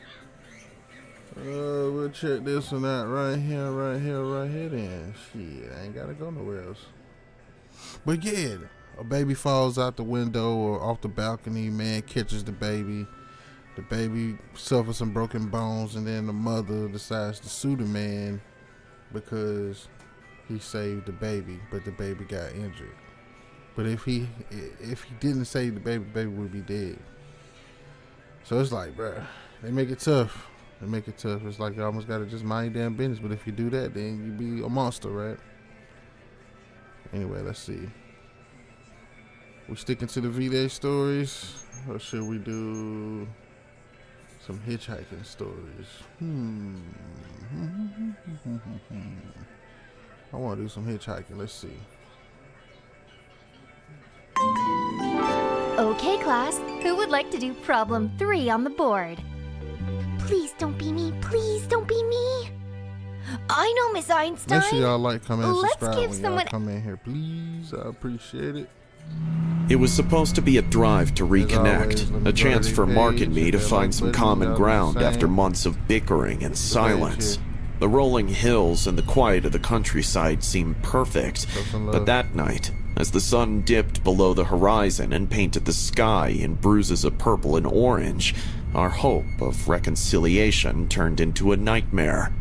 We'll check this one out right here, right here, right here then. Shit, I ain't gotta go nowhere else. But yeah, a baby falls out the window or off the balcony, man catches the baby. The baby suffers some broken bones, and then the mother decides to sue the man because he saved the baby, but the baby got injured. But if he didn't save the baby would be dead. So it's like, bruh, they make it tough. They make it tough. It's like you almost gotta just mind your damn business. But if you do that, then you be a monster, right? Anyway, let's see. We sticking to the vday stories, or should we do some hitchhiking stories? I want to do some hitchhiking. Let's see. Okay, class. Who would like to do problem 3 on the board? Please don't be me. Please don't be me. I know, Miss Einstein. Make sure y'all like, comment, and Let's subscribe give when someone... y'all come in here, please. I appreciate it. It was supposed to be a drive to reconnect, a chance for Mark and me to find some common ground after months of bickering and silence. The rolling hills and the quiet of the countryside seemed perfect, but that night, as the sun dipped below the horizon and painted the sky in bruises of purple and orange, our hope of reconciliation turned into a nightmare.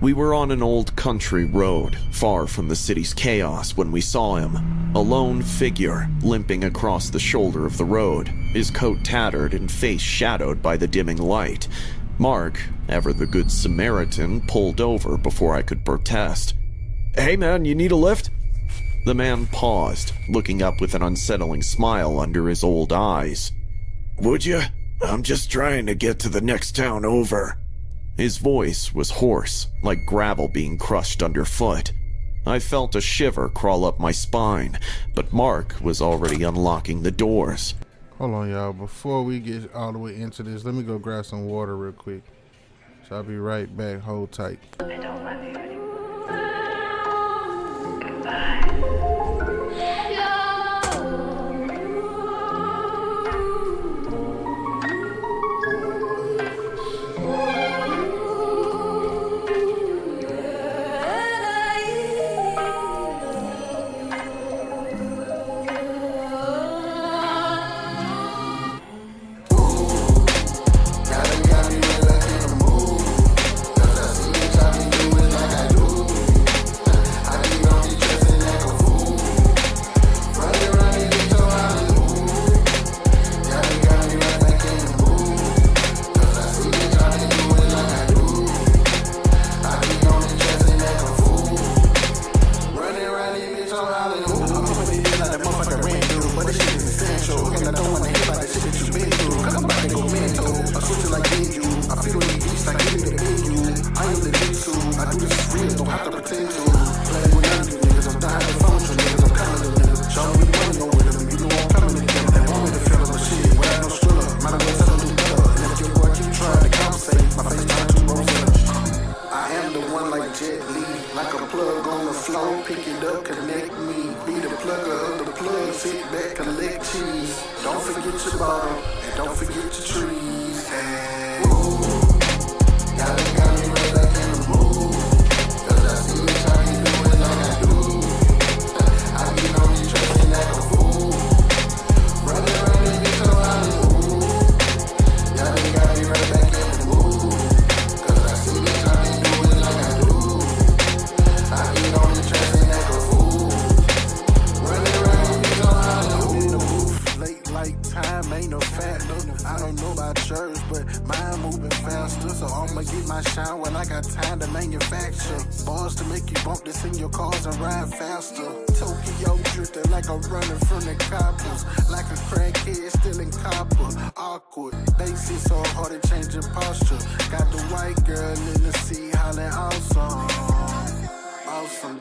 We were on an old country road, far from the city's chaos, when we saw him, a lone figure limping across the shoulder of the road, his coat tattered and face shadowed by the dimming light. Mark, ever the good Samaritan, pulled over before I could protest. "Hey man, you need a lift?" The man paused, looking up with an unsettling smile under his old eyes. "Would you? I'm just trying to get to the next town over." His voice was hoarse, like gravel being crushed underfoot. I felt a shiver crawl up my spine, but Mark was already unlocking the doors. Hold on, y'all. Before we get all the way into this, let me go grab some water real quick. So I'll be right back. Hold tight. I don't love you anymore. Goodbye.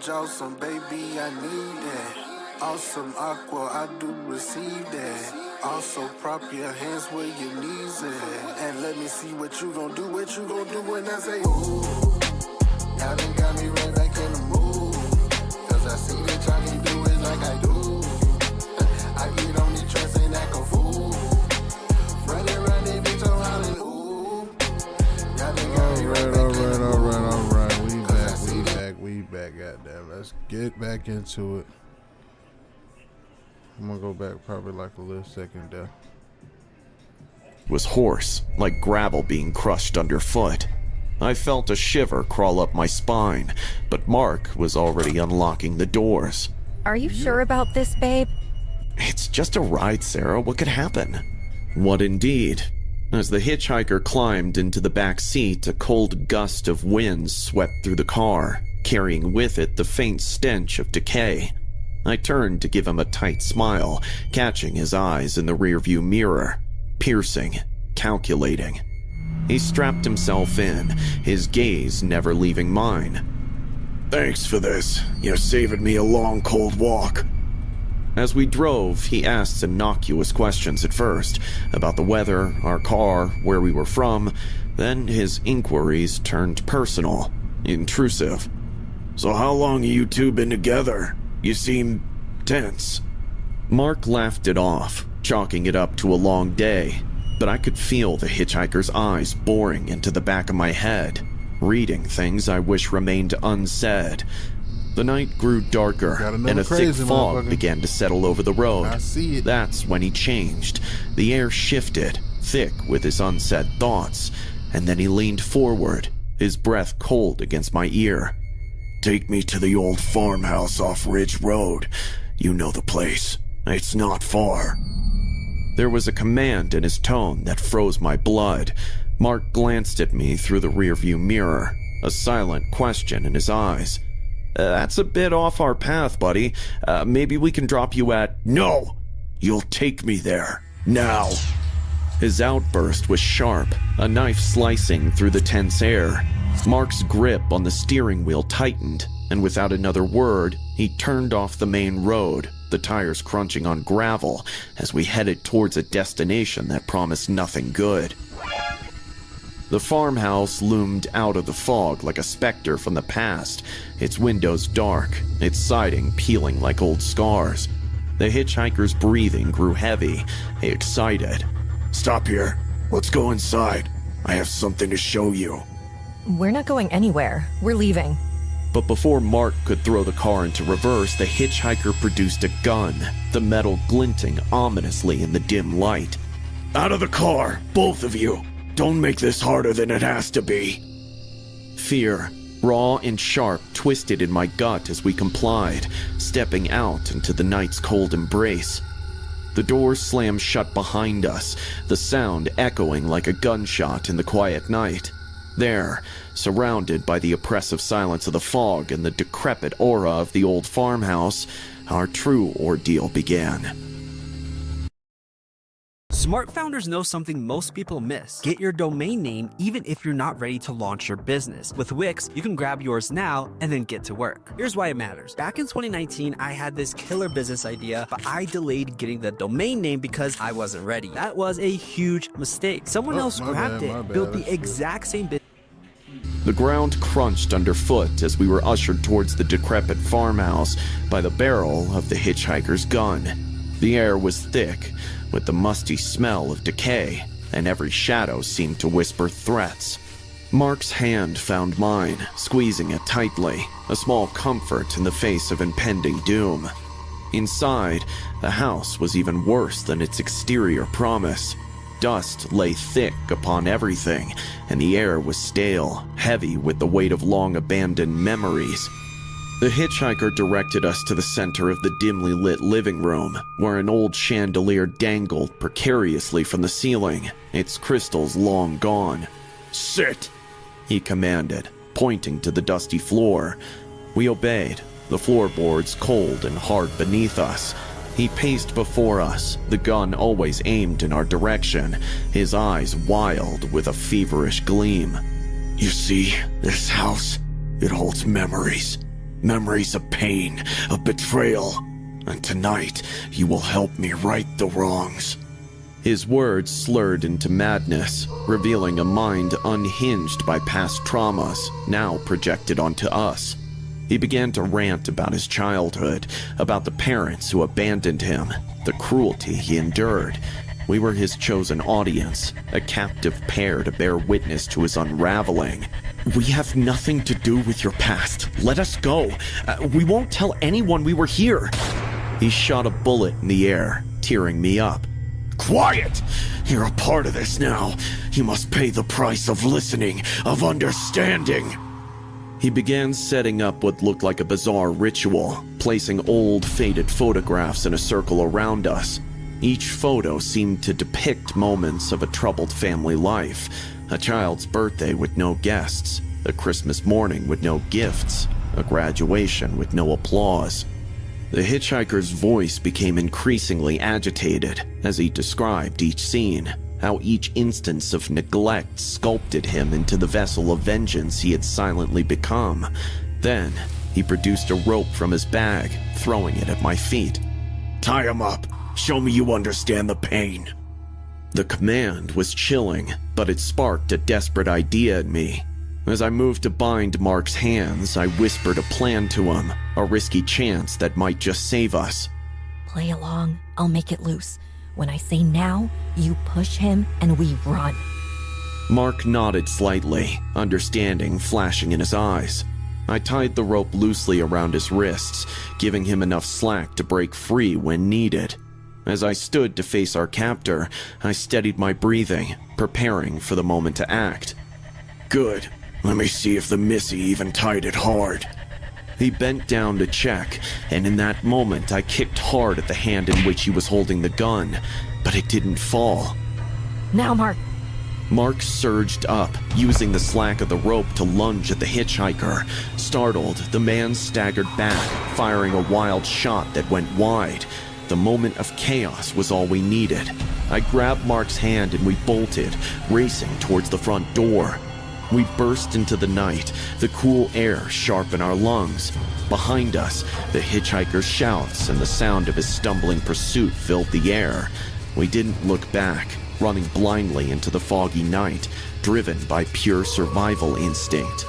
Awesome, baby, I need that. Awesome aqua, I do receive that. Also, prop your hands where your knees at. And let me see what you gon' do when I say, ooh. Y'all done got me right back in the mood. Cause I see that y'all can do it like I do. I get on these tracks, ain't act a fool. Running around that bitch, I'm hollering, ooh. Y'all done got me right back in the mood. We back, goddamn. Let's get back into it. I'm gonna go back probably like a little second there. Was hoarse, like gravel being crushed underfoot. I felt a shiver crawl up my spine, but Mark was already unlocking the doors. Are you sure about this, babe? It's just a ride, Sarah. What could happen? What indeed? As the hitchhiker climbed into the back seat, a cold gust of wind swept through the car, carrying with it the faint stench of decay. I turned to give him a tight smile, catching his eyes in the rearview mirror, piercing, calculating. He strapped himself in, his gaze never leaving mine. Thanks for this. You're saving me a long, cold walk. As we drove, he asked innocuous questions at first, about the weather, our car, where we were from. Then his inquiries turned personal, intrusive. So how long have you two been together? You seem tense. Mark laughed it off, chalking it up to a long day, but I could feel the hitchhiker's eyes boring into the back of my head, reading things I wish remained unsaid. The night grew darker, and a thick fog began to settle over the road. I see it. That's when he changed. The air shifted, thick with his unsaid thoughts, and then he leaned forward, his breath cold against my ear. Take me to the old farmhouse off Ridge Road. You know the place. It's not far. There was a command in his tone that froze my blood. Mark glanced at me through the rearview mirror, a silent question in his eyes. That's a bit off our path, buddy. Maybe we can drop you at... No! You'll take me there. Now! His outburst was sharp, a knife slicing through the tense air. Mark's grip on the steering wheel tightened, and without another word, he turned off the main road, the tires crunching on gravel as we headed towards a destination that promised nothing good. The farmhouse loomed out of the fog like a specter from the past, its windows dark, its siding peeling like old scars. The hitchhiker's breathing grew heavy, excited. Stop here. Let's go inside. I have something to show you. We're not going anywhere. We're leaving. But before Mark could throw the car into reverse, the hitchhiker produced a gun, the metal glinting ominously in the dim light. Out of the car, both of you! Don't make this harder than it has to be. Fear, raw and sharp, twisted in my gut as we complied, stepping out into the night's cold embrace. The door slammed shut behind us, the sound echoing like a gunshot in the quiet night. There, surrounded by the oppressive silence of the fog and the decrepit aura of the old farmhouse, our true ordeal began. Smart founders know something most people miss. Get your domain name even if you're not ready to launch your business. With Wix, you can grab yours now and then get to work. Here's why it matters. Back in 2019, I had this killer business idea, but I delayed getting the domain name because I wasn't ready. That was a huge mistake. Someone else grabbed it, built the exact same business. The ground crunched underfoot as we were ushered towards the decrepit farmhouse by the barrel of the hitchhiker's gun. The air was thick, with the musty smell of decay, and every shadow seemed to whisper threats. Mark's hand found mine, squeezing it tightly, a small comfort in the face of impending doom. Inside, the house was even worse than its exterior promised. Dust lay thick upon everything, and the air was stale, heavy with the weight of long-abandoned memories. The hitchhiker directed us to the center of the dimly lit living room, where an old chandelier dangled precariously from the ceiling, its crystals long gone. "Sit!" he commanded, pointing to the dusty floor. We obeyed, the floorboards cold and hard beneath us. He paced before us, the gun always aimed in our direction, his eyes wild with a feverish gleam. "You see, this house, it holds memories. Memories of pain, of betrayal. And tonight, you will help me right the wrongs." His words slurred into madness, revealing a mind unhinged by past traumas, now projected onto us. He began to rant about his childhood, about the parents who abandoned him, the cruelty he endured. We were his chosen audience, a captive pair to bear witness to his unraveling. "We have nothing to do with your past. Let us go. We won't tell anyone we were here." He shot a bullet in the air, tearing me up. "Quiet! You're a part of this now. You must pay the price of listening, of understanding." He began setting up what looked like a bizarre ritual, placing old, faded photographs in a circle around us. Each photo seemed to depict moments of a troubled family life, a child's birthday with no guests, a Christmas morning with no gifts, a graduation with no applause. The hitchhiker's voice became increasingly agitated as he described each scene, how each instance of neglect sculpted him into the vessel of vengeance he had silently become. Then, he produced a rope from his bag, throwing it at my feet. Tie him up. Show me you understand the pain. The command was chilling, but it sparked a desperate idea in me. As I moved to bind Mark's hands, I whispered a plan to him, a risky chance that might just save us. Play along, I'll make it loose. When I say now, you push him and we run. Mark nodded slightly, understanding flashing in his eyes. I tied the rope loosely around his wrists, giving him enough slack to break free when needed. As I stood to face our captor, I steadied my breathing, preparing for the moment to act. Good. Let me see if the missy even tied it hard. He bent down to check, and in that moment I kicked hard at the hand in which he was holding the gun, but it didn't fall. Now, Mark. Mark surged up, using the slack of the rope to lunge at the hitchhiker. Startled, the man staggered back, firing a wild shot that went wide. The moment of chaos was all we needed. I grabbed Mark's hand and we bolted, racing towards the front door. We burst into the night, the cool air sharp in our lungs. Behind us, the hitchhiker's shouts and the sound of his stumbling pursuit filled the air. We didn't look back, running blindly into the foggy night, driven by pure survival instinct.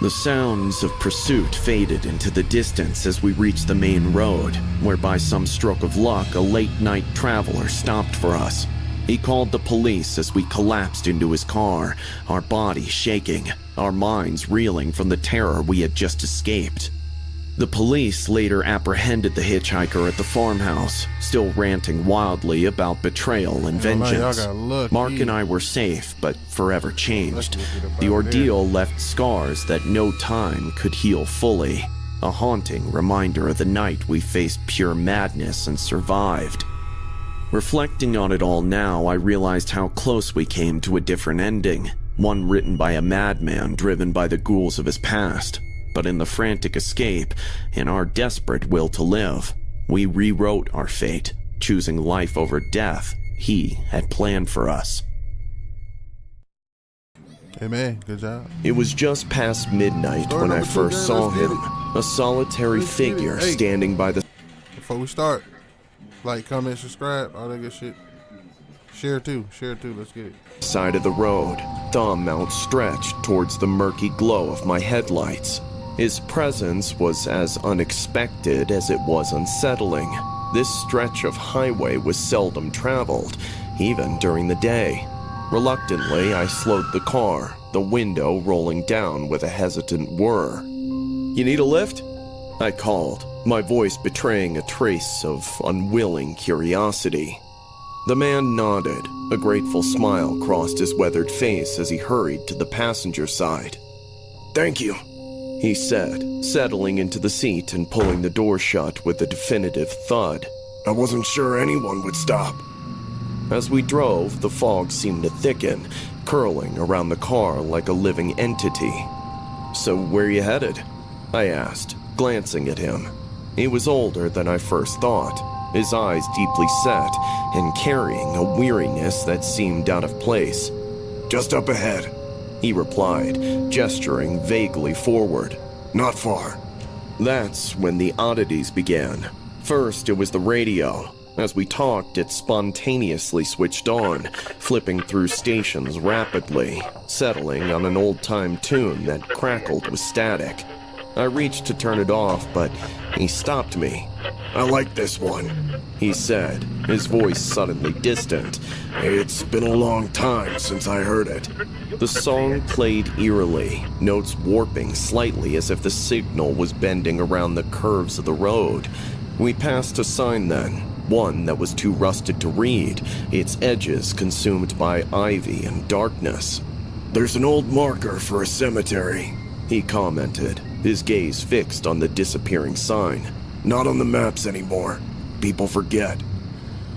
The sounds of pursuit faded into the distance as we reached the main road, where by some stroke of luck, a late-night traveler stopped for us. He called the police as we collapsed into his car, our bodies shaking, our minds reeling from the terror we had just escaped. The police later apprehended the hitchhiker at the farmhouse, still ranting wildly about betrayal and vengeance. Mark and I were safe, but forever changed. The ordeal left scars that no time could heal fully, a haunting reminder of the night we faced pure madness and survived. Reflecting on it all now, I realized how close we came to a different ending, one written by a madman driven by the ghouls of his past. But in the frantic escape, in our desperate will to live, we rewrote our fate, choosing life over death he had planned for us. Hey man, good job. It was just past midnight when I first saw him, a solitary figure standing by the... Before we start, like, comment, subscribe, all that good shit. Share too, let's get it. Side of the road, thumb outstretched towards the murky glow of my headlights. His presence was as unexpected as it was unsettling. This stretch of highway was seldom traveled, even during the day. Reluctantly, I slowed the car, the window rolling down with a hesitant whir. "You need a lift?" I called, my voice betraying a trace of unwilling curiosity. The man nodded. A grateful smile crossed his weathered face as he hurried to the passenger side. "Thank you," he said, settling into the seat and pulling the door shut with a definitive thud. "I wasn't sure anyone would stop." As we drove, the fog seemed to thicken, curling around the car like a living entity. "So where you headed?" I asked, glancing at him. He was older than I first thought, his eyes deeply set and carrying a weariness that seemed out of place. "Just up ahead," he replied, gesturing vaguely forward. "Not far." That's when the oddities began. First, it was the radio. As we talked, it spontaneously switched on, flipping through stations rapidly, settling on an old-time tune that crackled with static. I reached to turn it off, but he stopped me. "I like this one," he said, his voice suddenly distant. "It's been a long time since I heard it." The song played eerily, notes warping slightly as if the signal was bending around the curves of the road. We passed a sign then, one that was too rusted to read, its edges consumed by ivy and darkness. "There's an old marker for a cemetery," he commented, his gaze fixed on the disappearing sign. "Not on the maps anymore. People forget."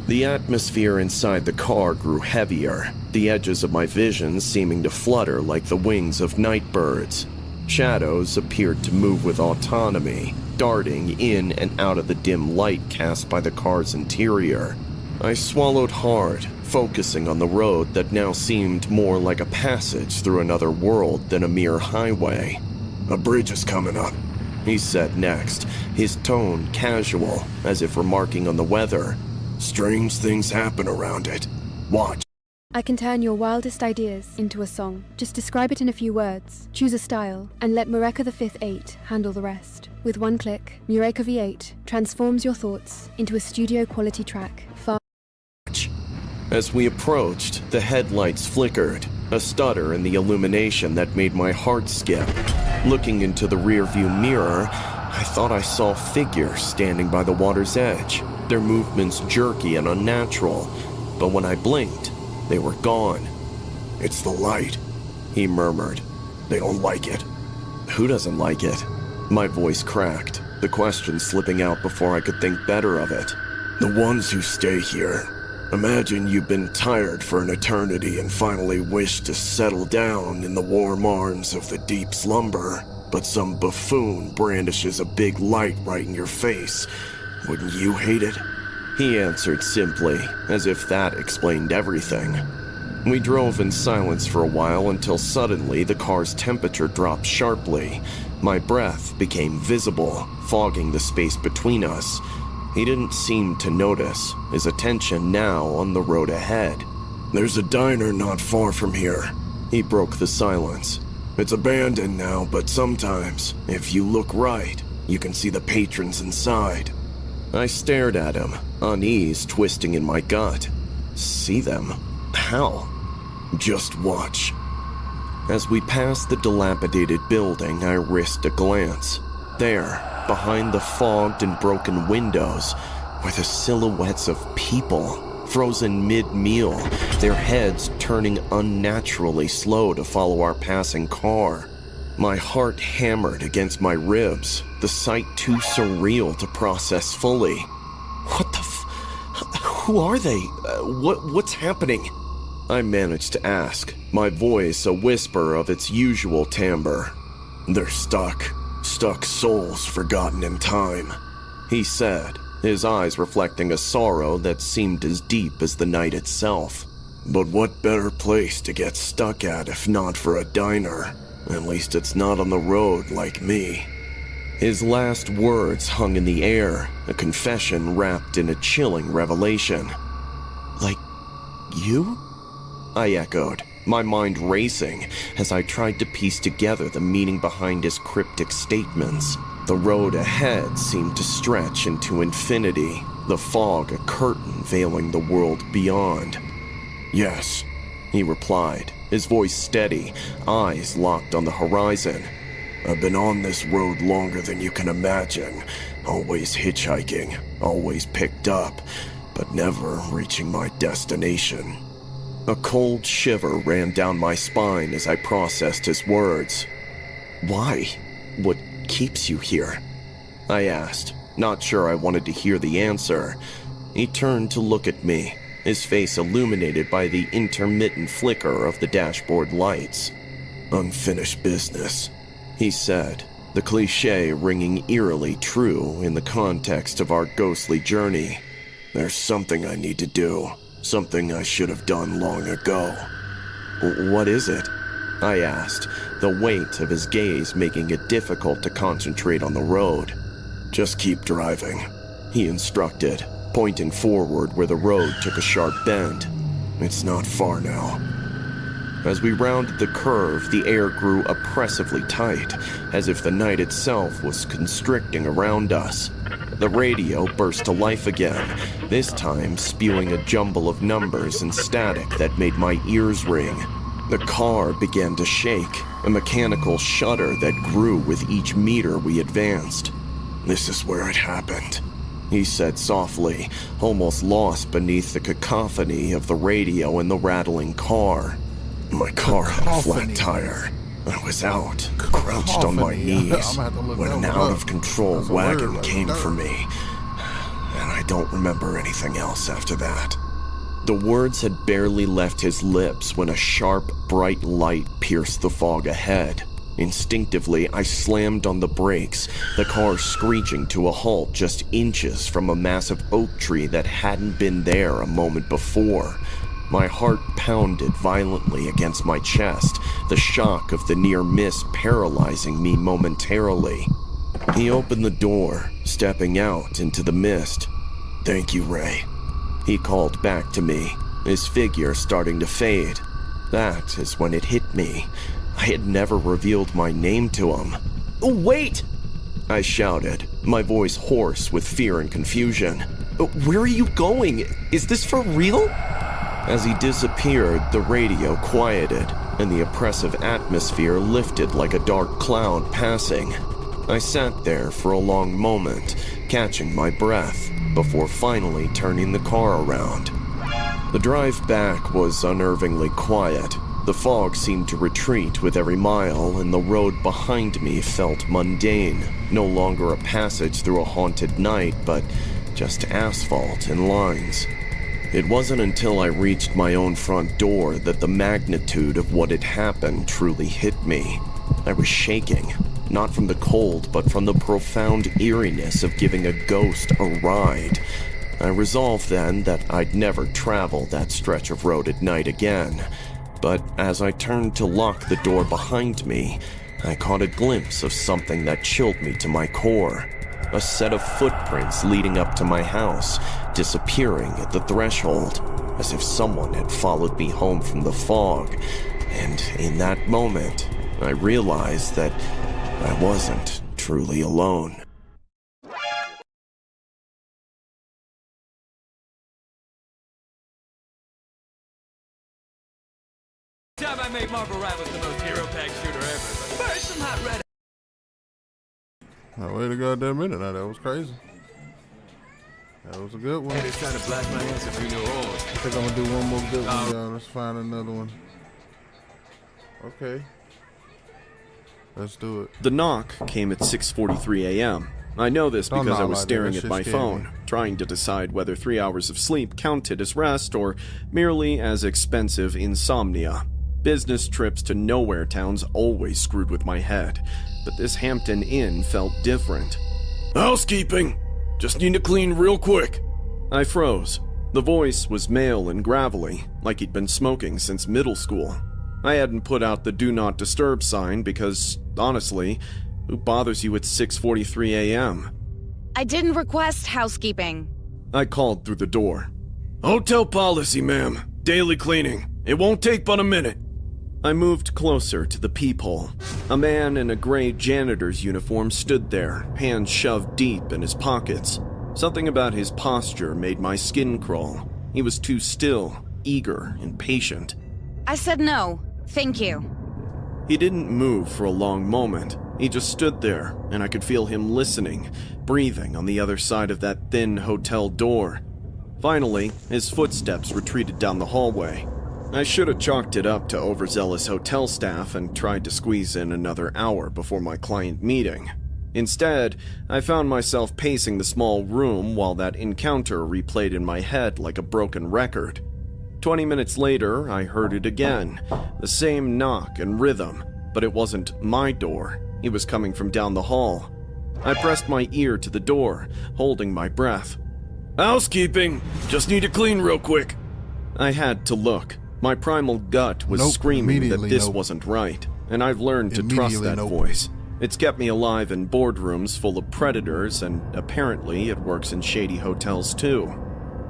The atmosphere inside the car grew heavier, the edges of my vision seeming to flutter like the wings of night birds. Shadows appeared to move with autonomy, darting in and out of the dim light cast by the car's interior. I swallowed hard, focusing on the road that now seemed more like a passage through another world than a mere highway. A bridge is coming up, he said next, his tone casual, as if remarking on the weather. Strange things happen around it. Watch. I can turn your wildest ideas into a song. Just describe it in a few words, choose a style, and let Mureka the 5th 8 handle the rest. With one click, Mureka V8 transforms your thoughts into a studio-quality track. As we approached, the headlights flickered, a stutter in the illumination that made my heart skip. Looking into the rearview mirror, I thought I saw figures standing by the water's edge, their movements jerky and unnatural, but when I blinked, they were gone. It's the light, he murmured. They don't like it. Who doesn't like it? My voice cracked, the question slipping out before I could think better of it. The ones who stay here. Imagine you've been tired for an eternity and finally wish to settle down in the warm arms of the deep slumber, but some buffoon brandishes a big light right in your face. Wouldn't you hate it? He answered simply, as if that explained everything. We drove in silence for a while until suddenly the car's temperature dropped sharply. My breath became visible, fogging the space between us. He didn't seem to notice, his attention now on the road ahead. There's a diner not far from here. He broke the silence. It's abandoned now, but sometimes, if you look right, you can see the patrons inside. I stared at him, unease twisting in my gut. See them? How? Just watch. As we passed the dilapidated building, I risked a glance. There, behind the fogged and broken windows, were the silhouettes of people, frozen mid-meal, their heads turning unnaturally slow to follow our passing car. My heart hammered against my ribs, the sight too surreal to process fully. What the who are they? What's happening? I managed to ask, my voice a whisper of its usual timbre. They're stuck souls forgotten in time, he said, his eyes reflecting a sorrow that seemed as deep as the night itself. But what better place to get stuck at if not for a diner? At least it's not on the road like me. His last words hung in the air, a confession wrapped in a chilling revelation. Like you? I echoed, my mind racing as I tried to piece together the meaning behind his cryptic statements. The road ahead seemed to stretch into infinity, the fog a curtain veiling the world beyond. Yes, he replied, his voice steady, eyes locked on the horizon. I've been on this road longer than you can imagine, always hitchhiking, always picked up, but never reaching my destination. A cold shiver ran down my spine as I processed his words. Why? What keeps you here? I asked, not sure I wanted to hear the answer. He turned to look at me, his face illuminated by the intermittent flicker of the dashboard lights. Unfinished business, he said, the cliché ringing eerily true in the context of our ghostly journey. There's something I need to do. Something I should have done long ago. What is it? I asked, the weight of his gaze making it difficult to concentrate on the road. Just keep driving, he instructed, pointing forward where the road took a sharp bend. It's not far now. As we rounded the curve, the air grew oppressively tight, as if the night itself was constricting around us. The radio burst to life again, this time spewing a jumble of numbers and static that made my ears ring. The car began to shake, a mechanical shudder that grew with each meter we advanced. This is where it happened, he said softly, almost lost beneath the cacophony of the radio and the rattling car. My car had a flat tire. I was out, crouched on my knees, when an out-of-control wagon came for me, and I don't remember anything else after that. The words had barely left his lips when a sharp, bright light pierced the fog ahead. Instinctively, I slammed on the brakes, the car screeching to a halt just inches from a massive oak tree that hadn't been there a moment before. My heart pounded violently against my chest, the shock of the near miss paralyzing me momentarily. He opened the door, stepping out into the mist. "Thank you, Ray," he called back to me, his figure starting to fade. That is when it hit me. I had never revealed my name to him. "Wait!" I shouted, my voice hoarse with fear and confusion. "Where are you going? Is this for real?" As he disappeared, the radio quieted, and the oppressive atmosphere lifted like a dark cloud passing. I sat there for a long moment, catching my breath, before finally turning the car around. The drive back was unnervingly quiet. The fog seemed to retreat with every mile, and the road behind me felt mundane, no longer a passage through a haunted night, but just asphalt and lines. It wasn't until I reached my own front door that the magnitude of what had happened truly hit me. I was shaking, not from the cold, but from the profound eeriness of giving a ghost a ride. I resolved then that I'd never travel that stretch of road at night again. But as I turned to lock the door behind me, I caught a glimpse of something that chilled me to my core. A set of footprints leading up to my house, disappearing at the threshold, as if someone had followed me home from the fog. And in that moment, I realized that I wasn't truly alone. Time I made Marvel Rivals the most hero pack shooter ever. But first, some hot red. Oh, wait a goddamn minute now. That was crazy. That was a good one. They're trying to blast my ass if you know all. I think I'm gonna do one more good one, y'all. Let's find another one. Okay. Let's do it. The knock came at 6:43 a.m. I know this because I was staring at my phone, trying to decide whether 3 hours of sleep counted as rest or merely as expensive insomnia. Business trips to nowhere towns always screwed with my head, but this Hampton Inn felt different. "Housekeeping! Just need to clean real quick." I froze. The voice was male and gravelly, like he'd been smoking since middle school. I hadn't put out the do not disturb sign because, honestly, who bothers you at 6:43 a.m.? I didn't request housekeeping. I called through the door. "Hotel policy, ma'am. Daily cleaning. It won't take but a minute." I moved closer to the peephole. A man in a gray janitor's uniform stood there, hands shoved deep in his pockets. Something about his posture made my skin crawl. He was too still, eager, and patient. I said no, thank you. He didn't move for a long moment. He just stood there, and I could feel him listening, breathing on the other side of that thin hotel door. Finally, his footsteps retreated down the hallway. I should have chalked it up to overzealous hotel staff and tried to squeeze in another hour before my client meeting. Instead, I found myself pacing the small room while that encounter replayed in my head like a broken record. 20 minutes later, I heard it again, the same knock and rhythm, but it wasn't my door. It was coming from down the hall. I pressed my ear to the door, holding my breath. "Housekeeping! Just need to clean real quick." I had to look. My primal gut was screaming that this wasn't right, and I've learned to trust that voice. It's kept me alive in boardrooms full of predators, and apparently it works in shady hotels too.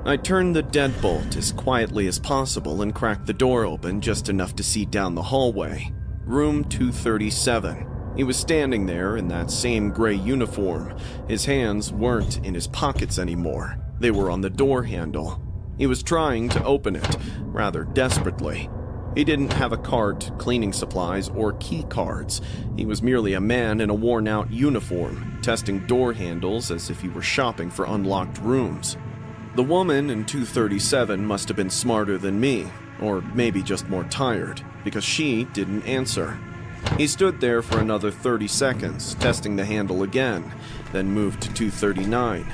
I turned the deadbolt as quietly as possible and cracked the door open just enough to see down the hallway. Room 237. He was standing there in that same gray uniform. His hands weren't in his pockets anymore. They were on the door handle. He was trying to open it, rather desperately. He didn't have a cart, cleaning supplies, or key cards. He was merely a man in a worn-out uniform, testing door handles as if he were shopping for unlocked rooms. The woman in 237 must have been smarter than me, or maybe just more tired, because she didn't answer. He stood there for another 30 seconds, testing the handle again, then moved to 239.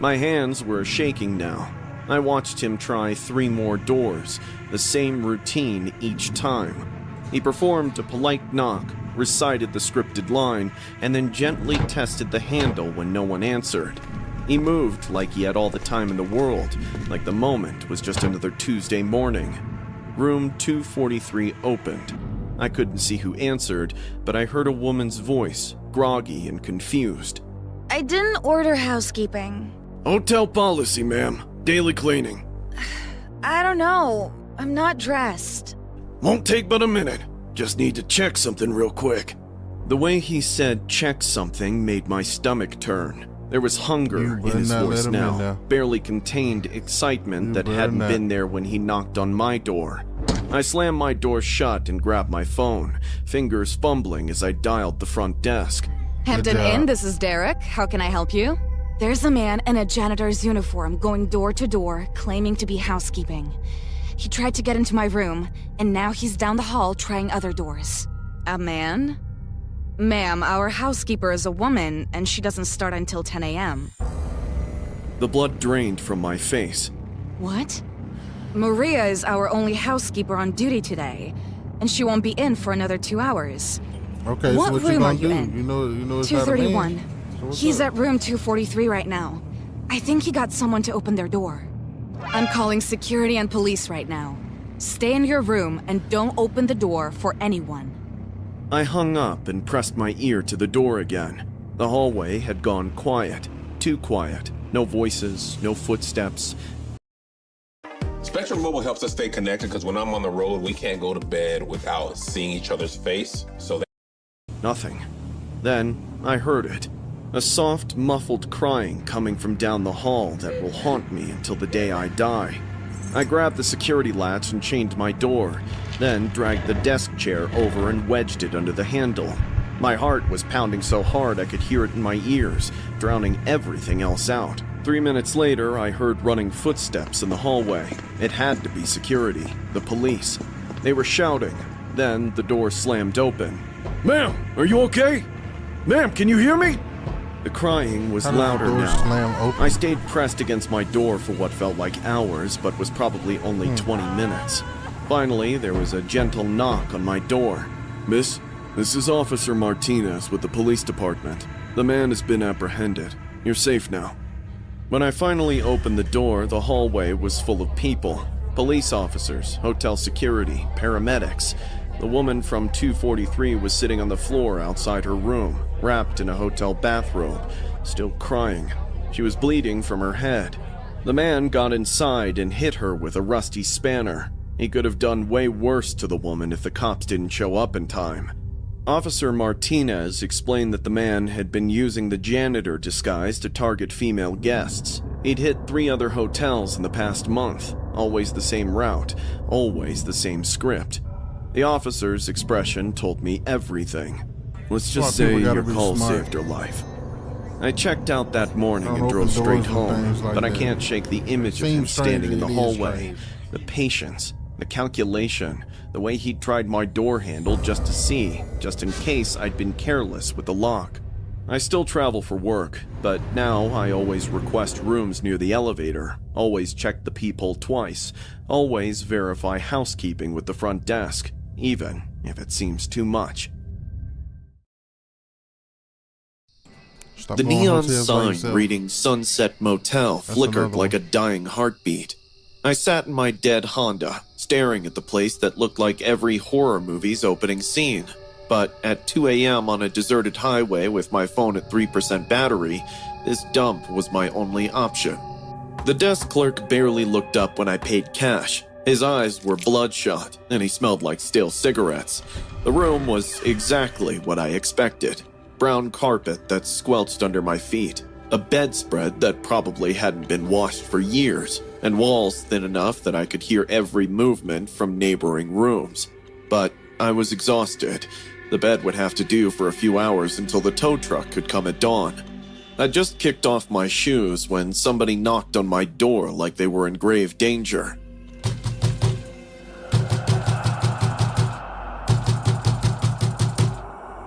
My hands were shaking now. I watched him try 3 more doors, the same routine each time. He performed a polite knock, recited the scripted line, and then gently tested the handle when no one answered. He moved like he had all the time in the world, like the moment was just another Tuesday morning. Room 243 opened. I couldn't see who answered, but I heard a woman's voice, groggy and confused. I didn't order housekeeping. Hotel policy, ma'am. Daily cleaning. I don't know. I'm not dressed. Won't take but a minute. Just need to check something real quick. The way he said check something made my stomach turn. There was hunger in his voice now, barely contained excitement that hadn't been there when he knocked on my door. I slammed my door shut and grabbed my phone, fingers fumbling as I dialed the front desk. Hampton Inn, this is Derek. How can I help you? There's a man in a janitor's uniform going door to door, claiming to be housekeeping. He tried to get into my room, and now he's down the hall trying other doors. A man? Ma'am, our housekeeper is a woman, and she doesn't start until 10 a.m. The blood drained from my face. What? Maria is our only housekeeper on duty today, and she won't be in for another 2 hours. Okay, what so what room you gonna are you do? in? You know it's not a man. 231. He's at room 243 right now. I think he got someone to open their door. I'm calling security and police right now. Stay in your room and don't open the door for anyone. I hung up and pressed my ear to the door again. The hallway had gone quiet. Too quiet. No voices, no footsteps. Spectrum Mobile helps us stay connected because when I'm on the road, we can't go to bed without seeing each other's face. Nothing. Then I heard it. A soft, muffled crying coming from down the hall that will haunt me until the day I die. I grabbed the security latch and chained my door, then dragged the desk chair over and wedged it under the handle. My heart was pounding so hard I could hear it in my ears, drowning everything else out. 3 minutes later, I heard running footsteps in the hallway. It had to be security, the police. They were shouting. Then the door slammed open. "Ma'am, are you okay? Ma'am, can you hear me?" The crying was louder now. I stayed pressed against my door for what felt like hours, but was probably only 20 minutes. Finally, there was a gentle knock on my door. "Miss, this is Officer Martinez with the police department. The man has been apprehended. You're safe now." When I finally opened the door, the hallway was full of people. Police officers, hotel security, paramedics. The woman from 243 was sitting on the floor outside her room, wrapped in a hotel bathrobe, still crying. She was bleeding from her head. The man got inside and hit her with a rusty spanner. He could have done way worse to the woman if the cops didn't show up in time. Officer Martinez explained that the man had been using the janitor disguise to target female guests. He'd hit 3 other hotels in the past month, always the same route, always the same script. The officer's expression told me everything. Let's just say your call saved her life. I checked out that morning and drove straight home, but I can't shake the image of him standing in the hallway. The patience, the calculation, the way he tried my door handle just to see, just in case I'd been careless with the lock. I still travel for work, but now I always request rooms near the elevator, always check the peephole twice, always verify housekeeping with the front desk, even if it seems too much. The neon sign reading Sunset Motel flickered like a dying heartbeat. I sat in my dead Honda, staring at the place that looked like every horror movie's opening scene. But at 2 a.m. on a deserted highway with my phone at 3% battery, this dump was my only option. The desk clerk barely looked up when I paid cash. His eyes were bloodshot, and he smelled like stale cigarettes. The room was exactly what I expected. Brown carpet that squelched under my feet, a bedspread that probably hadn't been washed for years, and walls thin enough that I could hear every movement from neighboring rooms. But I was exhausted. The bed would have to do for a few hours until the tow truck could come at dawn. I'd just kicked off my shoes when somebody knocked on my door like they were in grave danger.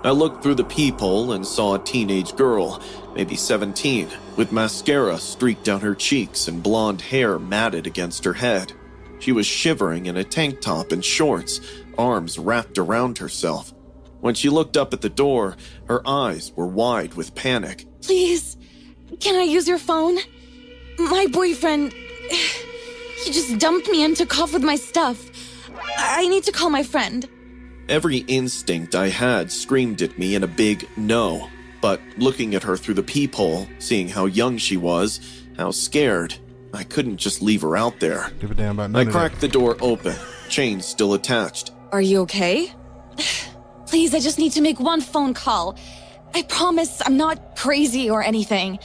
I looked through the peephole and saw a teenage girl, maybe 17, with mascara streaked down her cheeks and blonde hair matted against her head. She was shivering in a tank top and shorts, arms wrapped around herself. When she looked up at the door, her eyes were wide with panic. Please, Can I use your phone? My boyfriend... He just dumped me and took off with my stuff. I need to call my friend. Every instinct I had screamed at me in a big no. But looking at her through the peephole, seeing how young she was, how scared, I couldn't just leave her out there. Give a damn about none I of cracked the door open, chain still attached. Are you okay? Please, I just need to make one phone call. I promise I'm not crazy or anything.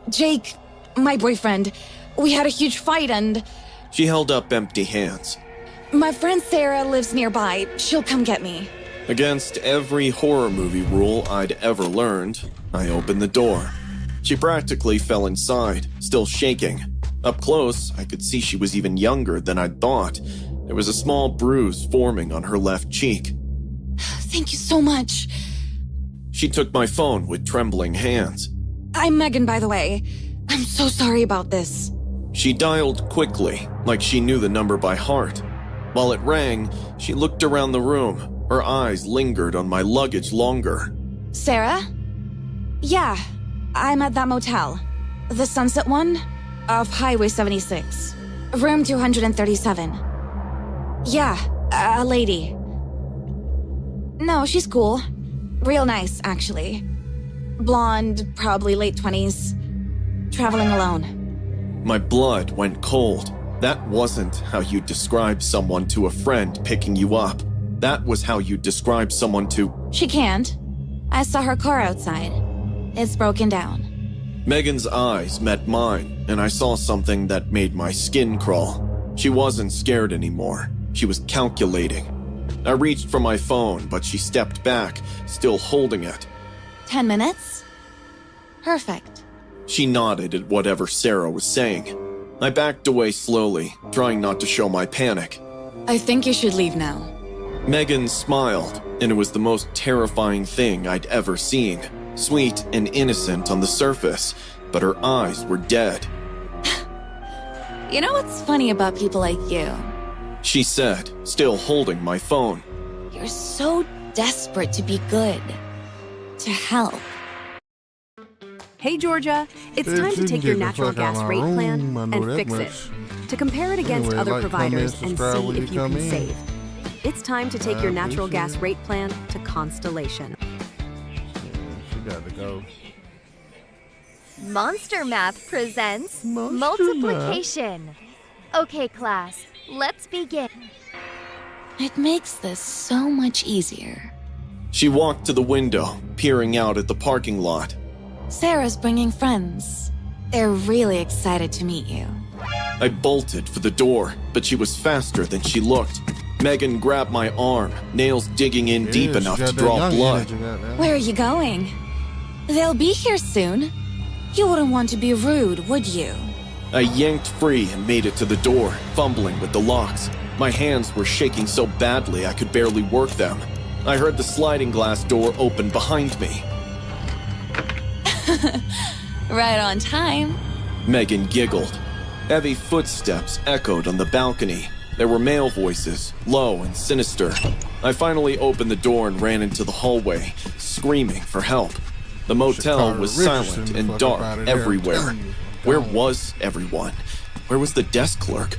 Jake, my boyfriend, we had a huge fight and... She held up empty hands. My friend Sarah lives nearby. She'll come get me. Against every horror movie rule I'd ever learned, I opened the door. She practically fell inside, still shaking. Up close, I could see she was even younger than I'd thought. There was a small bruise forming on her left cheek. Thank you so much. She took my phone with trembling hands. I'm Megan, by the way. I'm so sorry about this. She dialed quickly, like she knew the number by heart. While it rang, she looked around the room. Her eyes lingered on my luggage longer. Sarah? Yeah, I'm at that motel. The Sunset one? Off Highway 76. Room 237. Yeah, a lady. No, she's cool. Real nice, actually. Blonde, probably late 20s. Traveling alone. My blood went cold. That wasn't how you describe someone to a friend picking you up. That was how you describe someone to... She can't. I saw her car outside. It's broken down. Megan's eyes met mine, and I saw something that made my skin crawl. She wasn't scared anymore. She was calculating. I reached for my phone, but she stepped back, still holding it. 10 minutes? Perfect. She nodded at whatever Sarah was saying. I backed away slowly, trying not to show my panic. I think you should leave now. Megan smiled, and it was the most terrifying thing I'd ever seen. Sweet and innocent on the surface, but her eyes were dead. You know what's funny about people like you? She said, still holding my phone. You're so desperate to be good. To help. Hey Georgia, it's time to take your natural gas rate plan and fix it. To compare it against other providers and see if you can save. It's time to take your natural gas rate plan to Constellation. She got to go. Monster Math presents Monster multiplication. Okay, class, let's begin. It makes this so much easier. She walked to the window, peering out at the parking lot. Sarah's bringing friends. They're really excited to meet you. I bolted for the door, but she was faster than she looked. Megan grabbed my arm, nails digging in deep enough to draw blood. Where are you going? They'll be here soon. You wouldn't want to be rude, would you? I yanked free and made it to the door, fumbling with the locks. My hands were shaking so badly I could barely work them. I heard the sliding glass door open behind me. Right on time. Megan giggled. Heavy footsteps echoed on the balcony. There were male voices, low and sinister. I finally opened the door and ran into the hallway, screaming for help. The motel was silent and dark everywhere. Where was everyone? Where was the desk clerk?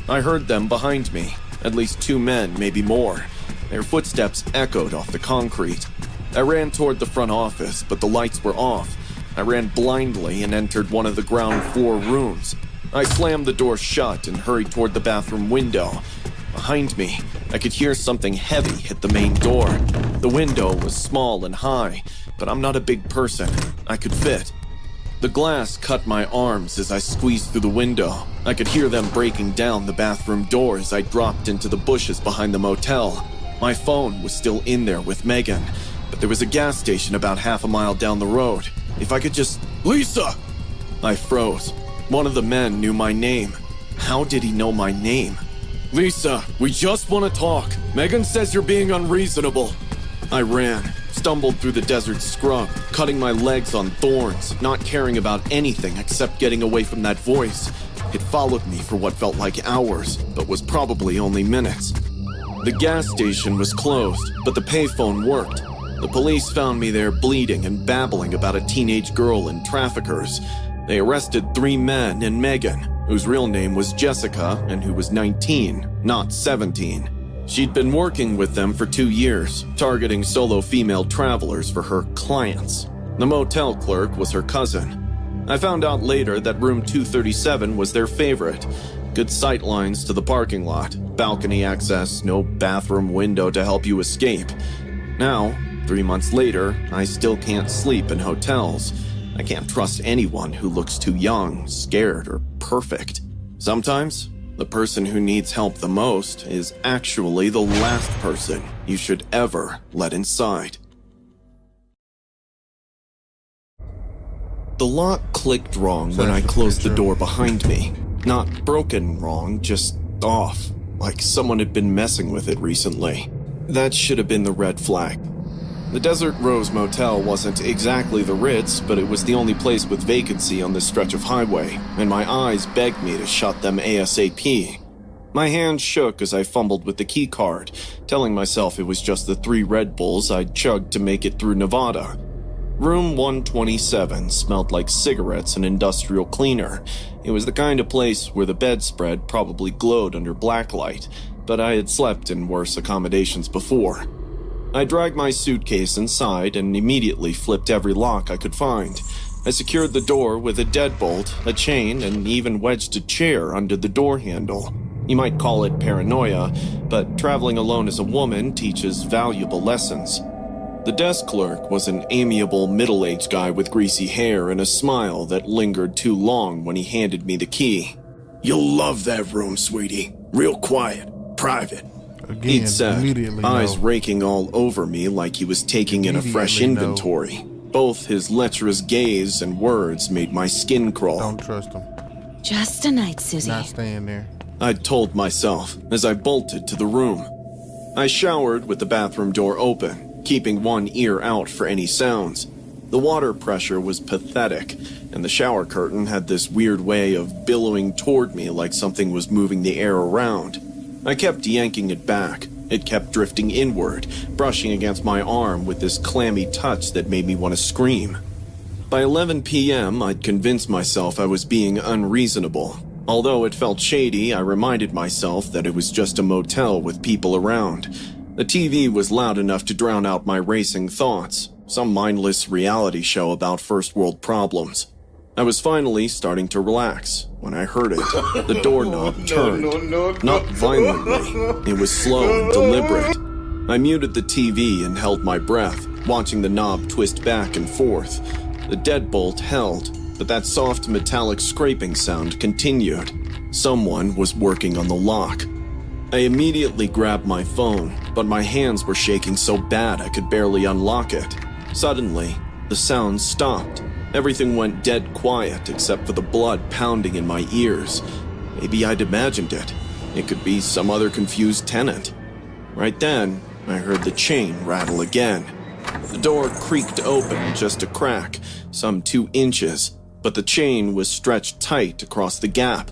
I heard them behind me, at least 2 men, maybe more. Their footsteps echoed off the concrete. I ran toward the front office, but the lights were off. I ran blindly and entered one of the ground floor rooms. I slammed the door shut and hurried toward the bathroom window. Behind me, I could hear something heavy hit the main door. The window was small and high, but I'm not a big person. I could fit. The glass cut my arms as I squeezed through the window. I could hear them breaking down the bathroom door as I dropped into the bushes behind the motel. My phone was still in there with Megan, but there was a gas station about half a mile down the road. If I could just... Lisa! I froze. One of the men knew my name. How did he know my name? Lisa, we just want to talk. Megan says you're being unreasonable. I ran, stumbled through the desert scrub, cutting my legs on thorns, not caring about anything except getting away from that voice. It followed me for what felt like hours, but was probably only minutes. The gas station was closed, but the payphone worked. The police found me there bleeding and babbling about a teenage girl and traffickers. They arrested 3 men and Megan, whose real name was Jessica and who was 19, not 17. She'd been working with them for 2 years, targeting solo female travelers for her clients. The motel clerk was her cousin. I found out later that room 237 was their favorite. Good sight lines to the parking lot, balcony access, no bathroom window to help you escape. Now, 3 months later, I still can't sleep in hotels. I can't trust anyone who looks too young, scared, or perfect. Sometimes, the person who needs help the most is actually the last person you should ever let inside. The lock clicked wrong when I closed the door behind me. Not broken wrong, just off, like someone had been messing with it recently. That should have been the red flag. The Desert Rose Motel wasn't exactly the Ritz, but it was the only place with vacancy on this stretch of highway, and my eyes begged me to shut them ASAP. My hand shook as I fumbled with the key card, telling myself it was just the 3 Red Bulls I'd chugged to make it through Nevada. Room 127 smelled like cigarettes and industrial cleaner. It was the kind of place where the bedspread probably glowed under blacklight, but I had slept in worse accommodations before. I dragged my suitcase inside and immediately flipped every lock I could find. I secured the door with a deadbolt, a chain, and even wedged a chair under the door handle. You might call it paranoia, but traveling alone as a woman teaches valuable lessons. The desk clerk was an amiable middle-aged guy with greasy hair and a smile that lingered too long when he handed me the key. "You'll love that room, sweetie. Real quiet, private." Again, He'd said, eyes raking all over me like he was taking in a fresh inventory. Both his lecherous gaze and words made my skin crawl. Don't trust him. Just a night, Susie. Not staying there. I'd told myself as I bolted to the room. I showered with the bathroom door open, keeping one ear out for any sounds. The water pressure was pathetic, and the shower curtain had this weird way of billowing toward me like something was moving the air around. I kept yanking it back. It kept drifting inward, brushing against my arm with this clammy touch that made me want to scream. By 11 p.m., I'd convinced myself I was being unreasonable. Although it felt shady, I reminded myself that it was just a motel with people around. The TV was loud enough to drown out my racing thoughts, some mindless reality show about first world problems. I was finally starting to relax when I heard it. The doorknob turned. Not violently. It was slow and deliberate. I muted the TV and held my breath, watching the knob twist back and forth. The deadbolt held, but that soft metallic scraping sound continued. Someone was working on the lock. I immediately grabbed my phone, but my hands were shaking so bad I could barely unlock it. Suddenly, the sound stopped. Everything went dead quiet except for the blood pounding in my ears. Maybe I'd imagined it. It could be some other confused tenant. Right then, I heard the chain rattle again. The door creaked open just a crack, some 2 inches, but the chain was stretched tight across the gap.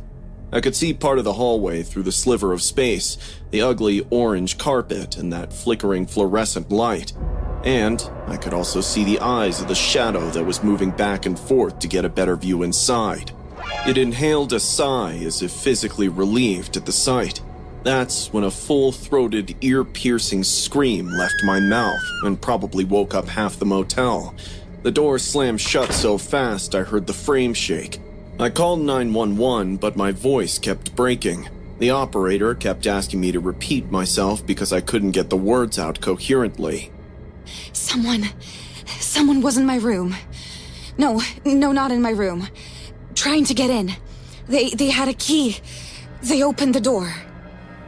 I could see part of the hallway through the sliver of space, the ugly orange carpet and that flickering fluorescent light. And I could also see the eyes of the shadow that was moving back and forth to get a better view inside. It inhaled a sigh as if physically relieved at the sight. That's when a full-throated, ear-piercing scream left my mouth and probably woke up half the motel. The door slammed shut so fast I heard the frame shake. I called 911, but my voice kept breaking. The operator kept asking me to repeat myself because I couldn't get the words out coherently. Someone was in my room. No, not in my room. Trying to get in. They had a key. They opened the door.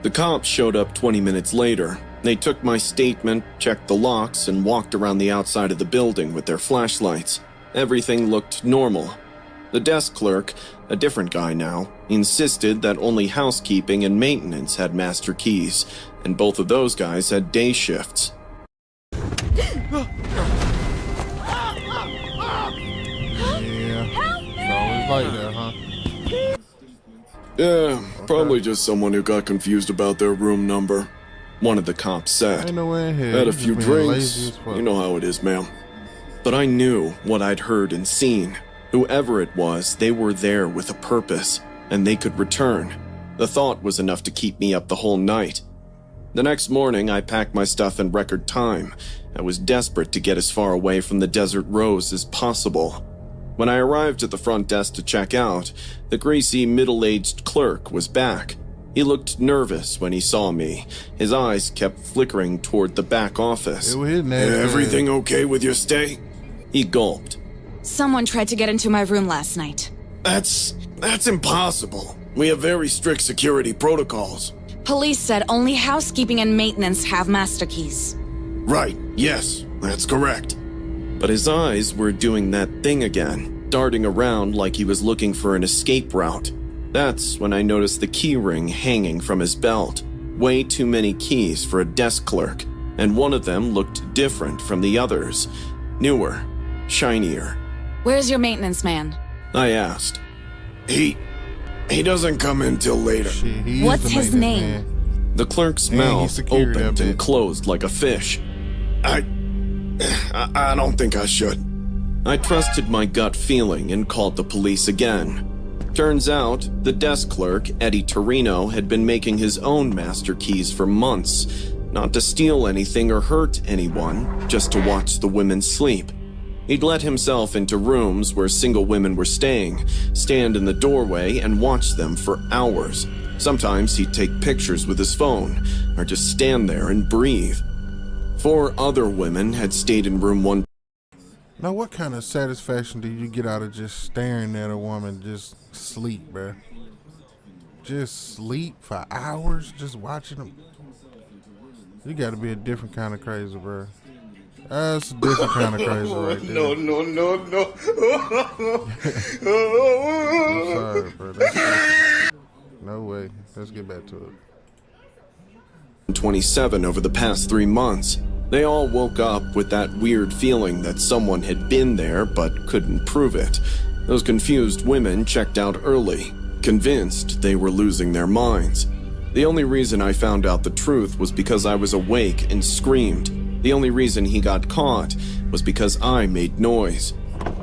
The cops showed up 20 minutes later. They took my statement, checked the locks, and walked around the outside of the building with their flashlights. Everything looked normal. The desk clerk, a different guy now, insisted that only housekeeping and maintenance had master keys, and both of those guys had day shifts. Like that, huh? Yeah, probably just someone who got confused about their room number. one of the cops said. Ain't no way in hell. Had a You few just being drinks. lazy as fuck. You know how it is, ma'am. But I knew what I'd heard and seen. Whoever it was, they were there with a purpose, and they could return. The thought was enough to keep me up the whole night. The next morning, I packed my stuff in record time. I was desperate to get as far away from the Desert Rose as possible. When I arrived at the front desk to check out, the greasy, middle-aged clerk was back. He looked nervous when he saw me. His eyes kept flickering toward the back office. Everything okay with your stay? He gulped. Someone tried to get into my room last night. That's impossible. We have very strict security protocols. Police said only housekeeping and maintenance have master keys. Right, yes, that's correct. But his eyes were doing that thing again, darting around like he was looking for an escape route. That's when I noticed the key ring hanging from his belt. Way too many keys for a desk clerk, and one of them looked different from the others. Newer, shinier. Where's your maintenance man? I asked. He doesn't come in till later. What's his name? The clerk's mouth opened and closed like a fish. I don't think I should. I trusted my gut feeling and called the police again. Turns out, the desk clerk, Eddie Torino, had been making his own master keys for months. Not to steal anything or hurt anyone, just to watch the women sleep. He'd let himself into rooms where single women were staying, stand in the doorway and watch them for hours. Sometimes he'd take pictures with his phone, or just stand there and breathe. 4 other women had stayed in room 1. Now, what kind of satisfaction do you get out of just staring at a woman just sleep, bruh? Just sleep for hours, just watching them? You gotta be a different kind of crazy, bruh. That's a different kind of crazy right there. No. I'm sorry, bro. No way. Let's get back to it. 27 over the past 3 months. They all woke up with that weird feeling that someone had been there but couldn't prove it. Those confused women checked out early, convinced they were losing their minds. The only reason I found out the truth was because I was awake and screamed. The only reason he got caught was because I made noise.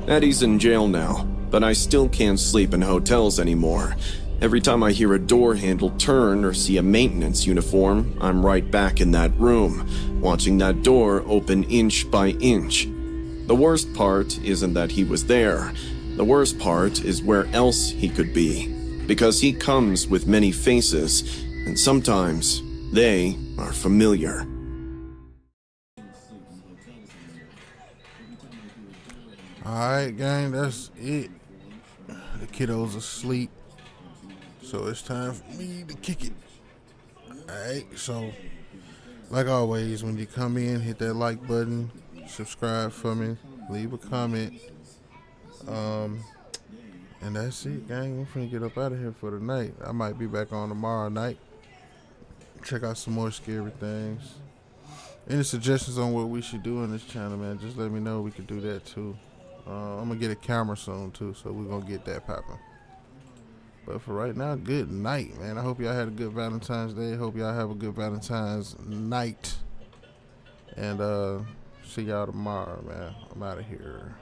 Eddie's in jail now, but I still can't sleep in hotels anymore. Every time I hear a door handle turn or see a maintenance uniform, I'm right back in that room, watching that door open inch by inch. The worst part isn't that he was there. The worst part is where else he could be, because he comes with many faces, and sometimes they are familiar. Alright, gang, that's it. The kiddo's asleep, so it's time for me to kick it. Alright, so like always, when you come in, hit that like button, subscribe for me, leave a comment, and that's it, gang. I'm finna get up out of here for the night. I might be back on tomorrow night. Check out some more scary things. Any suggestions on what we should do on this channel, man, just let me know. We could do that too. I'm gonna get a camera soon too, so we're gonna get that popping. But for right now, good night, man. I hope y'all had a good Valentine's Day. Hope y'all have a good Valentine's night. And see y'all tomorrow, man. I'm out of here.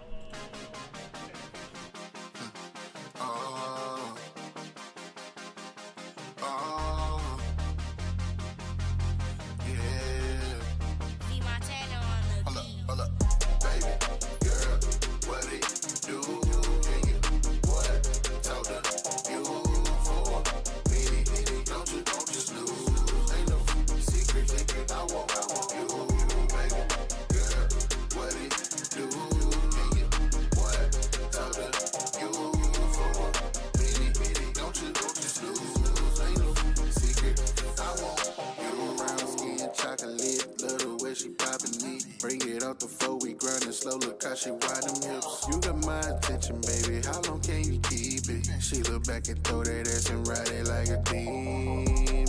She wide them hips. You got my attention, baby. How long can you keep it? She look back and throw that ass and ride it like a demon.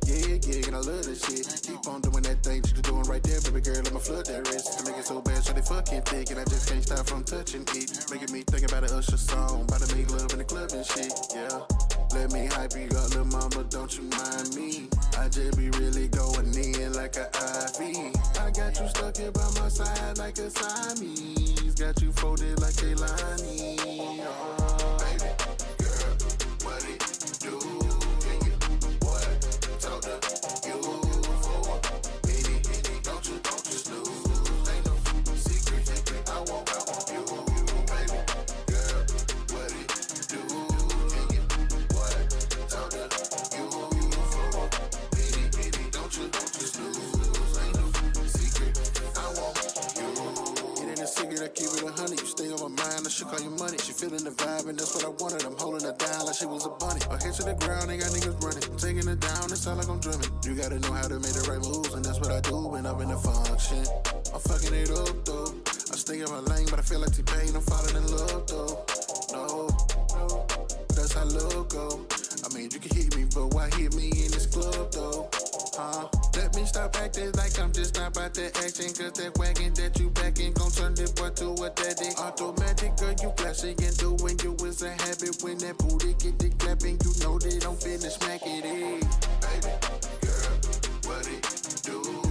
Yeah, and I love that shit. Keep on doing that thing that you're doing right there, baby girl. I'ma flood that wrist. I make it so bad, so they fucking thick, and I just can't stop from touching it. Making me think about an Usher song, about to make love in the club and shit. Yeah. Let me hype you up, little mama, don't you mind me. I just be really going in like an IV. I got you stuck here by my side like a Siamese. Got you folded like a Lonnie. Oh, baby, girl, what it do? Can you, what, talk to you for a minute? Don't you snooze? Ain't no secret, I want you, baby, girl, what it do? Can you, what, talk to you for a minute? Don't you snooze? Ain't no secret, I want you. It ain't a secret, I keep it 100. You stay on my mind, I should call you money. She feeling the vibe, and that's what I wanted. I'm holding her down like she was a bunny. I hit to the ground, they got niggas running. Taking it down, it sound like I'm drumming. You gotta know how to make the right moves, and that's what I do when I'm in the function. I'm fucking it up, though. I stay in my lane, but I feel like T-Pain. I'm falling in love, though. No, that's how love go. I mean, you can hit me, but why hit me in this club, though? Let me stop acting like I'm just not about that action. Cause that wagon that you backing gon' turn this boy to a daddy. Automatic, girl, you classy and doing you is a habit. When that booty get the clapping, you know they don't finish smack it in. Baby, girl, what it do?